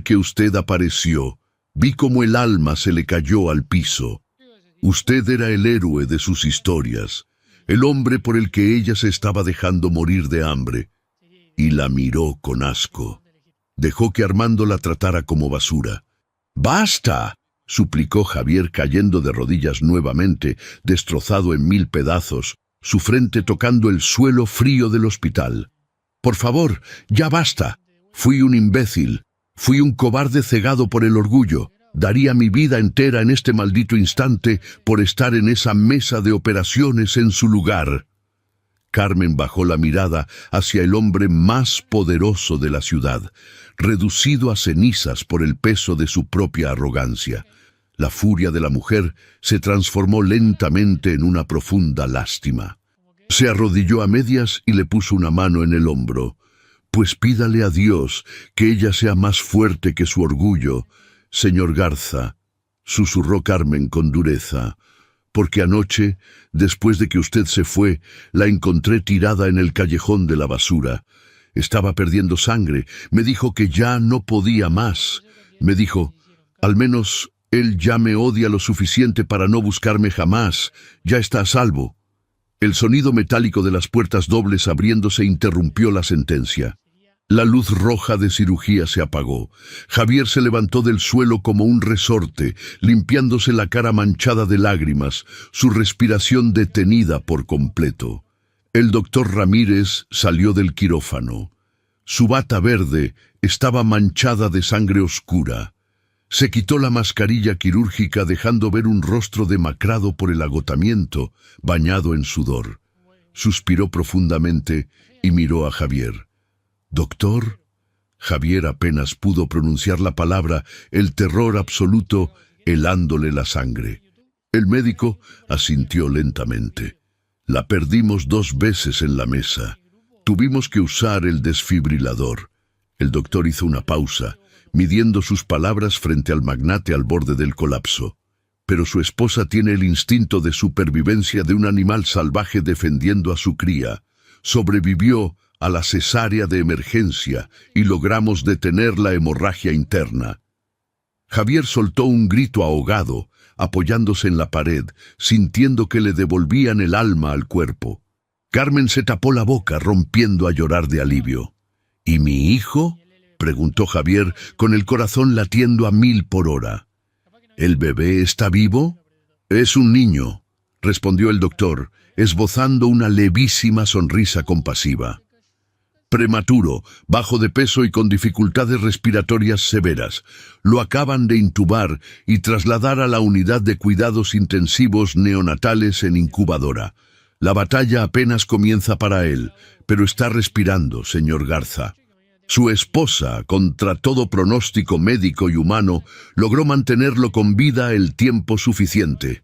que usted apareció, vi cómo el alma se le cayó al piso. Usted era el héroe de sus historias, el hombre por el que ella se estaba dejando morir de hambre. Y la miró con asco. Dejó que Armando la tratara como basura. ¡Basta!, suplicó Javier, cayendo de rodillas nuevamente, destrozado en 1000 pedazos, su frente tocando el suelo frío del hospital. «Por favor, ya basta. Fui un imbécil. Fui un cobarde cegado por el orgullo. Daría mi vida entera en este maldito instante por estar en esa mesa de operaciones en su lugar». Carmen bajó la mirada hacia el hombre más poderoso de la ciudad, reducido a cenizas por el peso de su propia arrogancia. La furia de la mujer se transformó lentamente en una profunda lástima. Se arrodilló a medias y le puso una mano en el hombro. «Pues pídale a Dios que ella sea más fuerte que su orgullo, señor Garza», susurró Carmen con dureza, «porque anoche, después de que usted se fue, la encontré tirada en el callejón de la basura. Estaba perdiendo sangre. Me dijo que ya no podía más. Me dijo, al menos él ya me odia lo suficiente para no buscarme jamás. Ya está a salvo». El sonido metálico de las puertas dobles abriéndose interrumpió la sentencia. La luz roja de cirugía se apagó. Javier se levantó del suelo como un resorte, limpiándose la cara manchada de lágrimas, su respiración detenida por completo. El doctor Ramírez salió del quirófano. Su bata verde estaba manchada de sangre oscura. Se quitó la mascarilla quirúrgica dejando ver un rostro demacrado por el agotamiento, bañado en sudor. Suspiró profundamente y miró a Javier. «¿Doctor?». Javier apenas pudo pronunciar la palabra, el terror absoluto helándole la sangre. El médico asintió lentamente. «La perdimos 2 veces en la mesa. Tuvimos que usar el desfibrilador». El doctor hizo una pausa, midiendo sus palabras frente al magnate al borde del colapso. «Pero su esposa tiene el instinto de supervivencia de un animal salvaje defendiendo a su cría. Sobrevivió a la cesárea de emergencia y logramos detener la hemorragia interna». Javier soltó un grito ahogado, apoyándose en la pared, sintiendo que le devolvían el alma al cuerpo. Carmen se tapó la boca, rompiendo a llorar de alivio. «¿Y mi hijo?», preguntó Javier, con el corazón latiendo a 1000 por hora. «¿El bebé está vivo?». «Es un niño», respondió el doctor, esbozando una levísima sonrisa compasiva. «Prematuro, bajo de peso y con dificultades respiratorias severas. Lo acaban de intubar y trasladar a la unidad de cuidados intensivos neonatales en incubadora. La batalla apenas comienza para él, pero está respirando, señor Garza». Su esposa, contra todo pronóstico médico y humano, logró mantenerlo con vida el tiempo suficiente.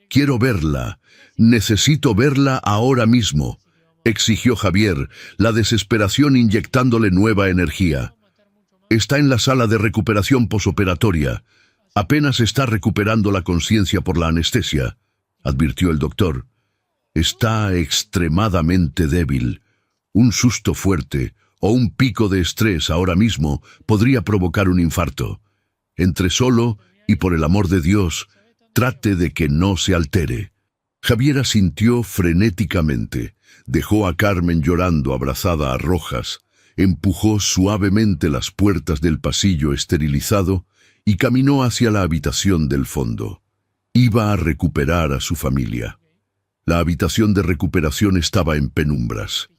«Quiero verla. Necesito verla ahora mismo», exigió Javier, la desesperación inyectándole nueva energía. «Está en la sala de recuperación posoperatoria. Apenas está recuperando la conciencia por la anestesia», advirtió el doctor. «Está extremadamente débil. Un susto fuerte o un pico de estrés ahora mismo podría provocar un infarto. Entre solo y por el amor de Dios, trate de que no se altere». Javier asintió frenéticamente. Dejó a Carmen llorando abrazada a Rojas, empujó suavemente las puertas del pasillo esterilizado y caminó hacia la habitación del fondo. Iba a recuperar a su familia. La habitación de recuperación estaba en penumbras.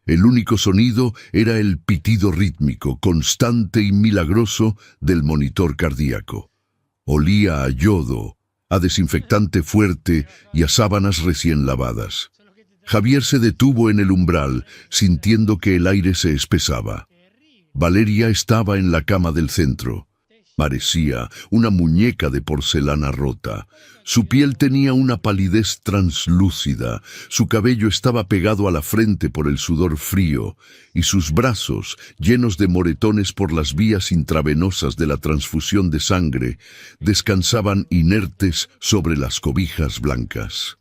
El único sonido era el pitido rítmico, constante y milagroso del monitor cardíaco. Olía a yodo, a desinfectante fuerte y a sábanas recién lavadas. Javier se detuvo en el umbral, sintiendo que el aire se espesaba. Valeria estaba en la cama del centro. Parecía una muñeca de porcelana rota. Su piel tenía una palidez translúcida, su cabello estaba pegado a la frente por el sudor frío, y sus brazos, llenos de moretones por las vías intravenosas de la transfusión de sangre, descansaban inertes sobre las cobijas blancas.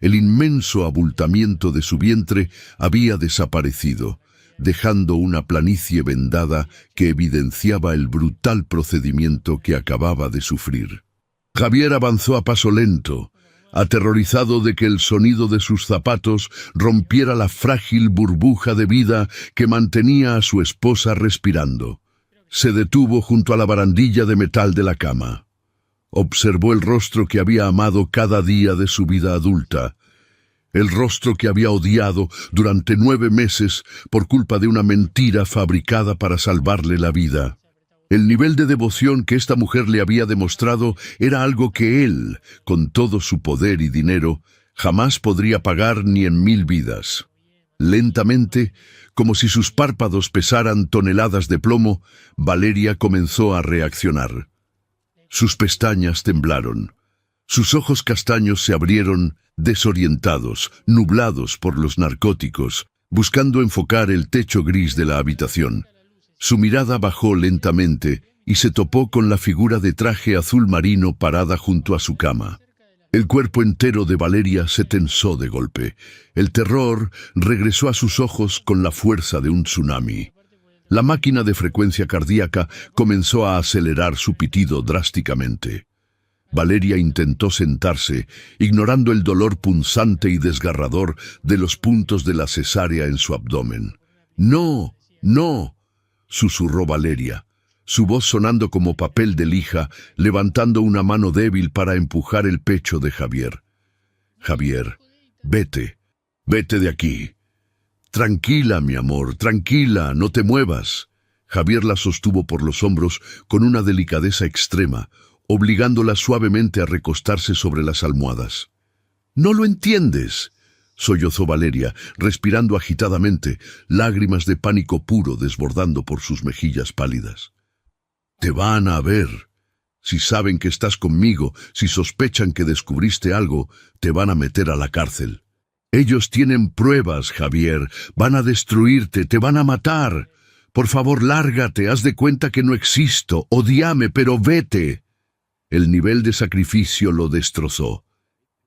El inmenso abultamiento de su vientre había desaparecido, dejando una planicie vendada que evidenciaba el brutal procedimiento que acababa de sufrir. Javier avanzó a paso lento, aterrorizado de que el sonido de sus zapatos rompiera la frágil burbuja de vida que mantenía a su esposa respirando. Se detuvo junto a la barandilla de metal de la cama. Observó el rostro que había amado cada día de su vida adulta, el rostro que había odiado durante 9 meses por culpa de una mentira fabricada para salvarle la vida. El nivel de devoción que esta mujer le había demostrado era algo que él, con todo su poder y dinero, jamás podría pagar ni en 1000 vidas. Lentamente, como si sus párpados pesaran toneladas de plomo, Valeria comenzó a reaccionar. Sus pestañas temblaron. Sus ojos castaños se abrieron, desorientados, nublados por los narcóticos, buscando enfocar el techo gris de la habitación. Su mirada bajó lentamente y se topó con la figura de traje azul marino parada junto a su cama. El cuerpo entero de Valeria se tensó de golpe. El terror regresó a sus ojos con la fuerza de un tsunami. La máquina de frecuencia cardíaca comenzó a acelerar su pitido drásticamente. Valeria intentó sentarse, ignorando el dolor punzante y desgarrador de los puntos de la cesárea en su abdomen. «¡No! ¡No!», susurró Valeria, su voz sonando como papel de lija, levantando una mano débil para empujar el pecho de Javier. «Javier, vete de aquí. Tranquila, mi amor, tranquila, no te muevas». Javier la sostuvo por los hombros con una delicadeza extrema, obligándola suavemente a recostarse sobre las almohadas. «¿No lo entiendes?», sollozó Valeria, respirando agitadamente, lágrimas de pánico puro desbordando por sus mejillas pálidas. «Te van a ver. Si saben que estás conmigo, si sospechan que descubriste algo, te van a meter a la cárcel. Ellos tienen pruebas, Javier. Van a destruirte, te van a matar. Por favor, lárgate, haz de cuenta que no existo. Odíame, pero vete». El nivel de sacrificio lo destrozó.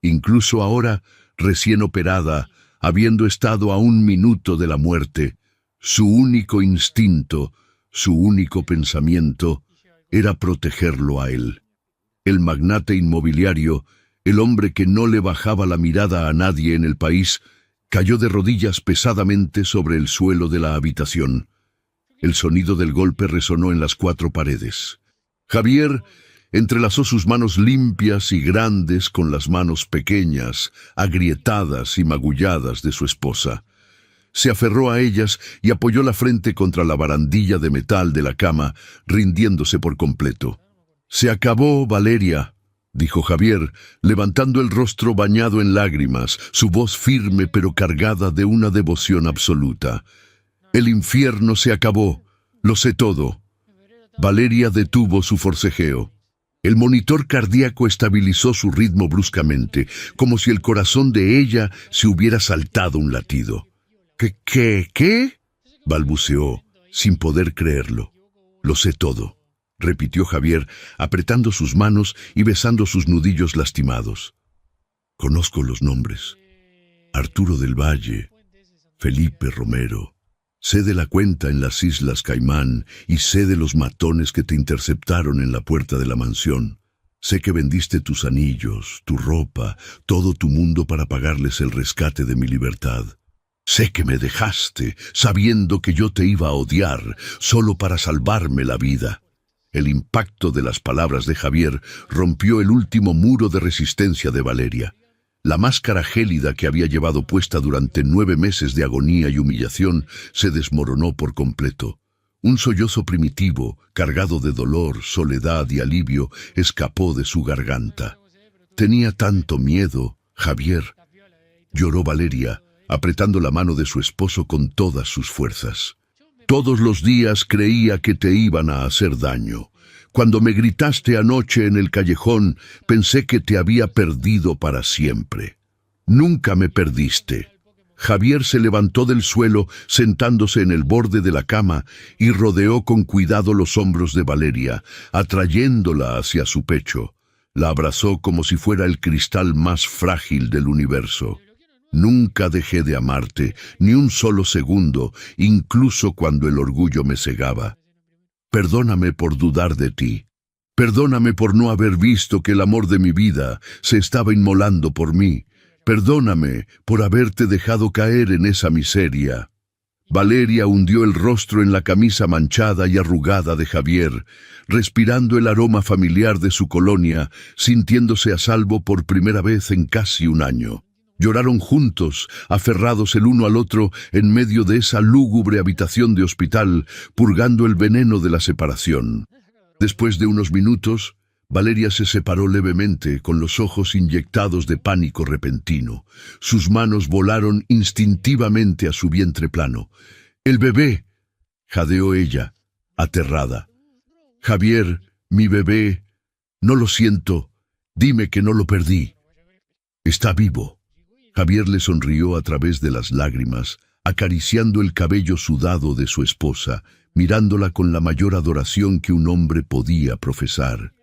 Incluso ahora, recién operada, habiendo estado a 1 minuto de la muerte, su único instinto, su único pensamiento, era protegerlo a él. El magnate inmobiliario, el hombre que no le bajaba la mirada a nadie en el país, cayó de rodillas pesadamente sobre el suelo de la habitación. El sonido del golpe resonó en las 4 paredes. Javier entrelazó sus manos limpias y grandes con las manos pequeñas, agrietadas y magulladas de su esposa. Se aferró a ellas y apoyó la frente contra la barandilla de metal de la cama, rindiéndose por completo. «Se acabó, Valeria», dijo Javier, levantando el rostro bañado en lágrimas, su voz firme pero cargada de una devoción absoluta. «El infierno se acabó, lo sé todo». Valeria detuvo su forcejeo. El monitor cardíaco estabilizó su ritmo bruscamente, como si el corazón de ella se hubiera saltado un latido. ¿Qué? Balbuceó, sin poder creerlo. «Lo sé todo», repitió Javier, apretando sus manos y besando sus nudillos lastimados. «Conozco los nombres. Arturo del Valle, Felipe Romero. Sé de la cuenta en las Islas Caimán y sé de los matones que te interceptaron en la puerta de la mansión. Sé que vendiste tus anillos, tu ropa, todo tu mundo para pagarles el rescate de mi libertad. Sé que me dejaste, sabiendo que yo te iba a odiar, solo para salvarme la vida». El impacto de las palabras de Javier rompió el último muro de resistencia de Valeria. La máscara gélida que había llevado puesta durante 9 meses de agonía y humillación se desmoronó por completo. Un sollozo primitivo, cargado de dolor, soledad y alivio, escapó de su garganta. «Tenía tanto miedo, Javier», lloró Valeria, apretando la mano de su esposo con todas sus fuerzas. Todos los días creía que te iban a hacer daño. Cuando me gritaste anoche en el callejón, pensé que te había perdido para siempre. Nunca me perdiste. Javier se levantó del suelo, sentándose en el borde de la cama, y rodeó con cuidado los hombros de Valeria, atrayéndola hacia su pecho. La abrazó como si fuera el cristal más frágil del universo. Nunca dejé de amarte, ni un solo segundo, incluso cuando el orgullo me cegaba. Perdóname por dudar de ti. Perdóname por no haber visto que el amor de mi vida se estaba inmolando por mí. Perdóname por haberte dejado caer en esa miseria. Valeria hundió el rostro en la camisa manchada y arrugada de Javier, respirando el aroma familiar de su colonia, sintiéndose a salvo por primera vez en casi un año. Lloraron juntos, aferrados el uno al otro en medio de esa lúgubre habitación de hospital, purgando el veneno de la separación. Después de unos minutos, Valeria se separó levemente, con los ojos inyectados de pánico repentino. Sus manos volaron instintivamente a su vientre plano. «¡El bebé!», jadeó ella, aterrada. «Javier, mi bebé, no lo siento, dime que no lo perdí. Está vivo». Javier le sonrió a través de las lágrimas, acariciando el cabello sudado de su esposa, mirándola con la mayor adoración que un hombre podía profesar.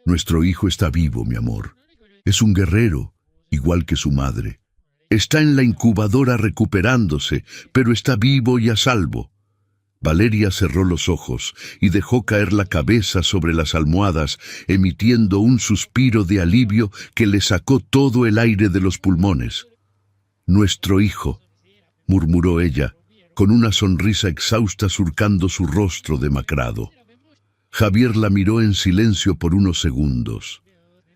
«Nuestro hijo está vivo, mi amor. Es un guerrero, igual que su madre. Está en la incubadora recuperándose, pero está vivo y a salvo». Valeria cerró los ojos y dejó caer la cabeza sobre las almohadas, emitiendo un suspiro de alivio que le sacó todo el aire de los pulmones. «Nuestro hijo», murmuró ella, con una sonrisa exhausta surcando su rostro demacrado. Javier la miró en silencio por unos segundos.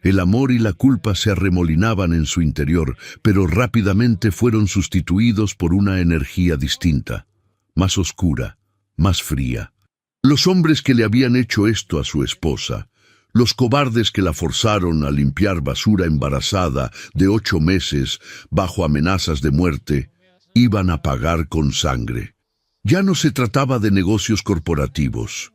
El amor y la culpa se arremolinaban en su interior, pero rápidamente fueron sustituidos por una energía distinta, más oscura, más fría. Los hombres que le habían hecho esto a su esposa, los cobardes que la forzaron a limpiar basura embarazada de 8 meses bajo amenazas de muerte, iban a pagar con sangre. Ya no se trataba de negocios corporativos.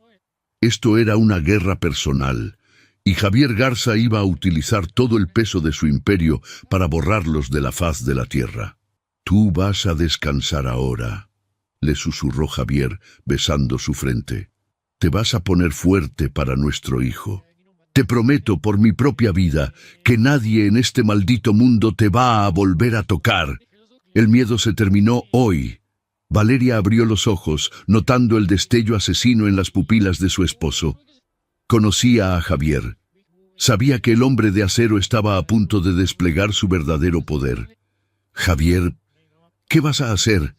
Esto era una guerra personal, y Javier Garza iba a utilizar todo el peso de su imperio para borrarlos de la faz de la tierra. «Tú vas a descansar ahora», le susurró Javier, besando su frente. «Te vas a poner fuerte para nuestro hijo. Te prometo por mi propia vida que nadie en este maldito mundo te va a volver a tocar. El miedo se terminó hoy». Valeria abrió los ojos, notando el destello asesino en las pupilas de su esposo. Conocía a Javier. Sabía que el hombre de acero estaba a punto de desplegar su verdadero poder. «Javier, ¿qué vas a hacer?».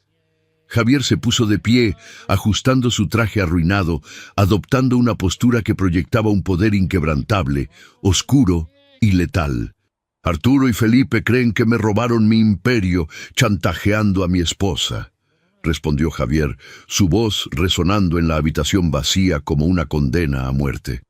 Javier se puso de pie, ajustando su traje arruinado, adoptando una postura que proyectaba un poder inquebrantable, oscuro y letal. «Arturo y Felipe creen que me robaron mi imperio, chantajeando a mi esposa», respondió Javier, su voz resonando en la habitación vacía como una condena a muerte.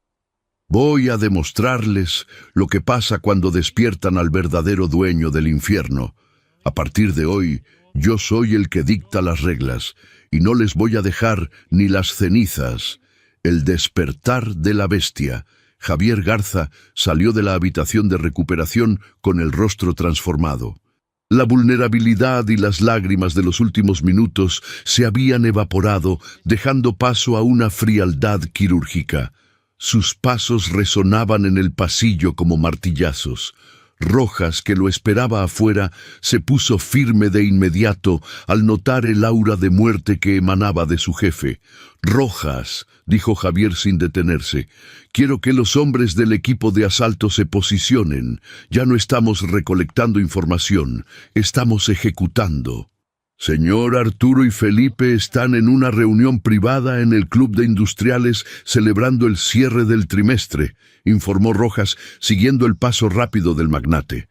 «Voy a demostrarles lo que pasa cuando despiertan al verdadero dueño del infierno. A partir de hoy, yo soy el que dicta las reglas, y no les voy a dejar ni las cenizas». El despertar de la bestia. Javier Garza salió de la habitación de recuperación con el rostro transformado. La vulnerabilidad y las lágrimas de los últimos minutos se habían evaporado, dejando paso a una frialdad quirúrgica. Sus pasos resonaban en el pasillo como martillazos. Rojas, que lo esperaba afuera, se puso firme de inmediato al notar el aura de muerte que emanaba de su jefe. «Rojas», dijo Javier sin detenerse, «quiero que los hombres del equipo de asalto se posicionen. Ya no estamos recolectando información, estamos ejecutando». «Señor Arturo y Felipe están en una reunión privada en el Club de Industriales celebrando el cierre del trimestre», informó Rojas, siguiendo el paso rápido del magnate.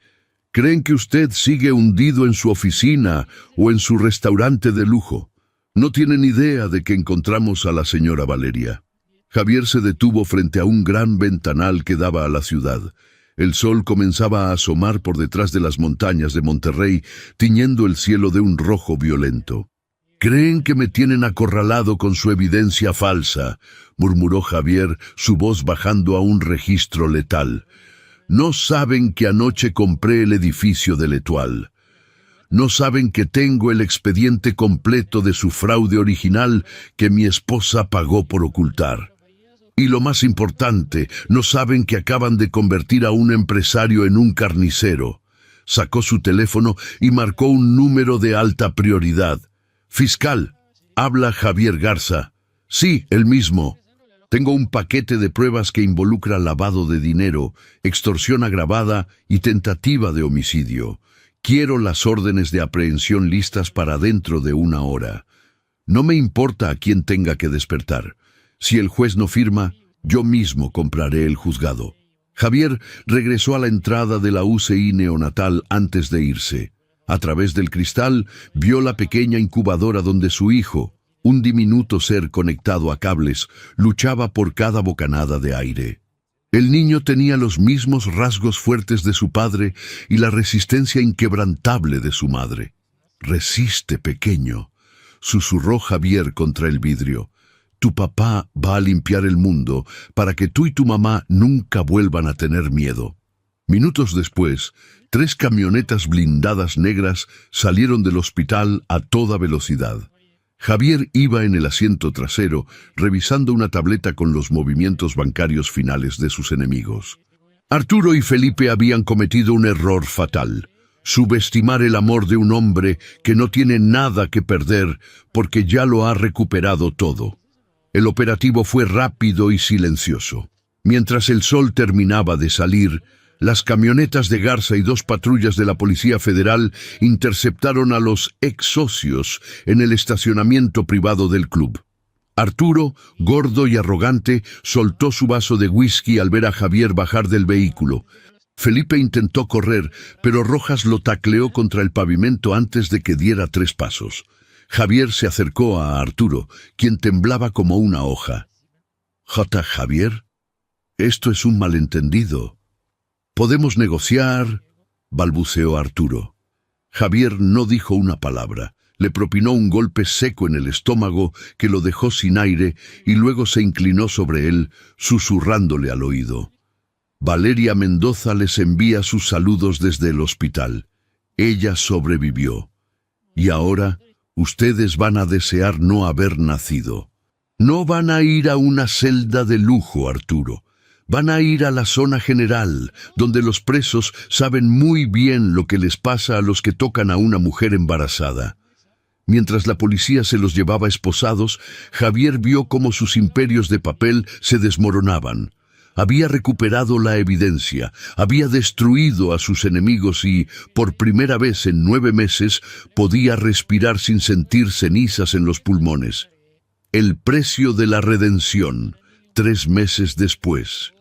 «Creen que usted sigue hundido en su oficina o en su restaurante de lujo. No tienen idea de que encontramos a la señora Valeria». Javier se detuvo frente a un gran ventanal que daba a la ciudad. El sol comenzaba a asomar por detrás de las montañas de Monterrey, tiñendo el cielo de un rojo violento. Creen que me tienen acorralado con su evidencia falsa, murmuró Javier, su voz bajando a un registro letal. No saben que anoche compré el edificio de L'Etoile. No saben que tengo el expediente completo de su fraude original que mi esposa pagó por ocultar. Y lo más importante, no saben que acaban de convertir a un empresario en un carnicero. Sacó su teléfono y marcó un número de alta prioridad. «Fiscal, habla Javier Garza». «Sí, el mismo. Tengo un paquete de pruebas que involucra lavado de dinero, extorsión agravada y tentativa de homicidio. Quiero las órdenes de aprehensión listas para dentro de 1 hora. No me importa a quién tenga que despertar. Si el juez no firma, yo mismo compraré el juzgado». Javier regresó a la entrada de la UCI neonatal antes de irse. A través del cristal vio la pequeña incubadora donde su hijo, un diminuto ser conectado a cables, luchaba por cada bocanada de aire. El niño tenía los mismos rasgos fuertes de su padre y la resistencia inquebrantable de su madre. «Resiste, pequeño», susurró Javier contra el vidrio. «Tu papá va a limpiar el mundo para que tú y tu mamá nunca vuelvan a tener miedo». Minutos después, 3 camionetas blindadas negras salieron del hospital a toda velocidad. Javier iba en el asiento trasero, revisando una tableta con los movimientos bancarios finales de sus enemigos. Arturo y Felipe habían cometido un error fatal: subestimar el amor de un hombre que no tiene nada que perder porque ya lo ha recuperado todo. El operativo fue rápido y silencioso. Mientras el sol terminaba de salir, las camionetas de Garza y 2 patrullas de la Policía Federal interceptaron a los ex socios en el estacionamiento privado del club. Arturo, gordo y arrogante, soltó su vaso de whisky al ver a Javier bajar del vehículo. Felipe intentó correr, pero Rojas lo tacleó contra el pavimento antes de que diera 3 pasos. Javier se acercó a Arturo, quien temblaba como una hoja. «Javier, esto es un malentendido. ¿Podemos negociar?», balbuceó Arturo. Javier no dijo una palabra. Le propinó un golpe seco en el estómago que lo dejó sin aire y luego se inclinó sobre él, susurrándole al oído. «Valeria Mendoza les envía sus saludos desde el hospital. Ella sobrevivió. Y ahora ustedes van a desear no haber nacido. No van a ir a una celda de lujo, Arturo. Van a ir a la zona general, donde los presos saben muy bien lo que les pasa a los que tocan a una mujer embarazada». Mientras la policía se los llevaba esposados, Javier vio cómo sus imperios de papel se desmoronaban. Había recuperado la evidencia, había destruido a sus enemigos y, por primera vez en 9 meses, podía respirar sin sentir cenizas en los pulmones. El precio de la redención, 3 meses después.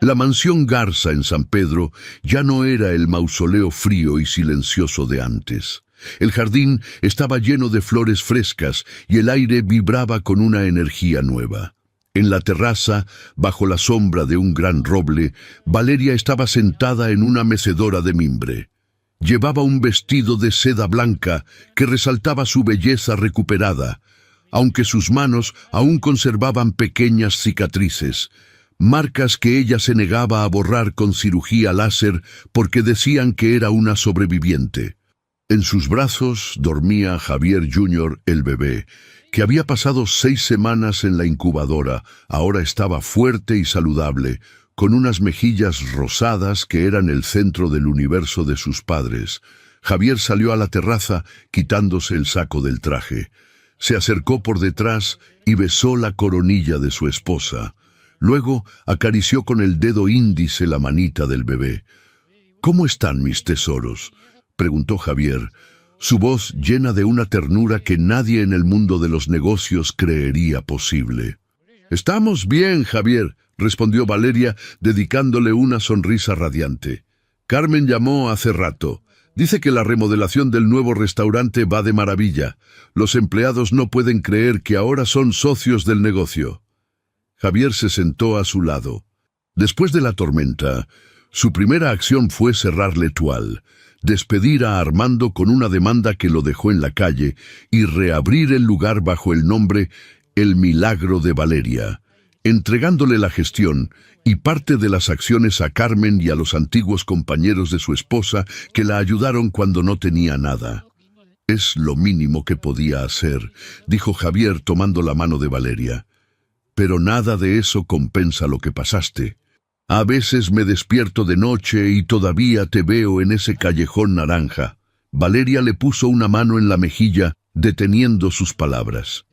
La mansión Garza en San Pedro ya no era el mausoleo frío y silencioso de antes. El jardín estaba lleno de flores frescas y el aire vibraba con una energía nueva. En la terraza, bajo la sombra de un gran roble, Valeria estaba sentada en una mecedora de mimbre. Llevaba un vestido de seda blanca que resaltaba su belleza recuperada, aunque sus manos aún conservaban pequeñas cicatrices, marcas que ella se negaba a borrar con cirugía láser porque decían que era una sobreviviente. En sus brazos dormía Javier Jr., el bebé, que había pasado 6 semanas en la incubadora. Ahora estaba fuerte y saludable, con unas mejillas rosadas que eran el centro del universo de sus padres. Javier salió a la terraza quitándose el saco del traje. Se acercó por detrás y besó la coronilla de su esposa. Luego acarició con el dedo índice la manita del bebé. «¿Cómo están mis tesoros?», preguntó Javier, su voz llena de una ternura que nadie en el mundo de los negocios creería posible. «Estamos bien, Javier», respondió Valeria, dedicándole una sonrisa radiante. «Carmen llamó hace rato. Dice que la remodelación del nuevo restaurante va de maravilla. Los empleados no pueden creer que ahora son socios del negocio». Javier se sentó a su lado. Después de la tormenta, Su primera acción fue cerrar L'Etoile, despedir a Armando con una demanda que lo dejó en la calle y reabrir el lugar bajo el nombre El Milagro de Valeria, entregándole la gestión y parte de las acciones a Carmen y a los antiguos compañeros de su esposa que la ayudaron cuando no tenía nada. «Es lo mínimo que podía hacer», dijo Javier tomando la mano de Valeria. «Pero nada de eso compensa lo que pasaste. A veces me despierto de noche y todavía te veo en ese callejón naranja». Valeria le puso una mano en la mejilla, deteniendo sus palabras.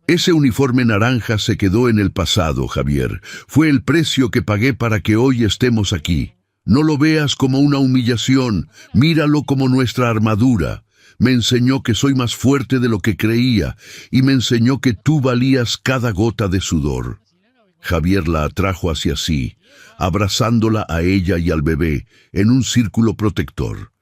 «Ese uniforme naranja se quedó en el pasado, Javier. Fue el precio que pagué para que hoy estemos aquí. No lo veas como una humillación, míralo como nuestra armadura. Me enseñó que soy más fuerte de lo que creía y me enseñó que tú valías cada gota de sudor». Javier la atrajo hacia sí, abrazándola a ella y al bebé en un círculo protector.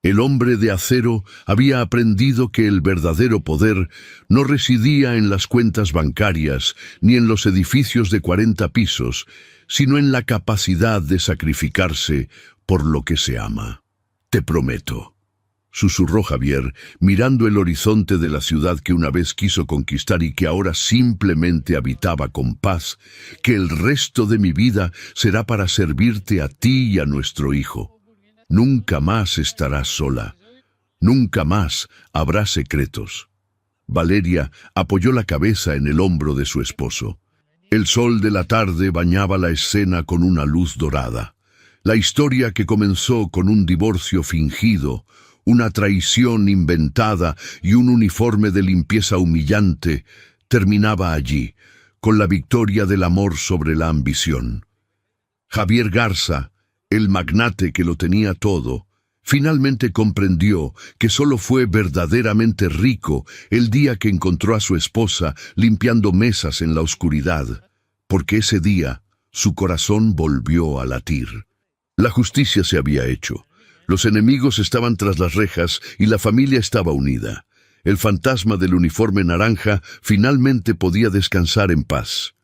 El hombre de acero había aprendido que el verdadero poder no residía en las cuentas bancarias ni en los edificios de 40 pisos, sino en la capacidad de sacrificarse por lo que se ama. «Te prometo», susurró Javier, mirando el horizonte de la ciudad que una vez quiso conquistar y que ahora simplemente habitaba con paz, «que el resto de mi vida será para servirte a ti y a nuestro hijo. Nunca más estarás sola. Nunca más habrá secretos». Valeria apoyó la cabeza en el hombro de su esposo. El sol de la tarde bañaba la escena con una luz dorada. La historia que comenzó con un divorcio fingido, una traición inventada y un uniforme de limpieza humillante, terminaba allí, con la victoria del amor sobre la ambición. Javier Garza, el magnate que lo tenía todo, finalmente comprendió que solo fue verdaderamente rico el día que encontró a su esposa limpiando mesas en la oscuridad, porque ese día su corazón volvió a latir. La justicia se había hecho. Los enemigos estaban tras las rejas y la familia estaba unida. El fantasma del uniforme naranja finalmente podía descansar en paz.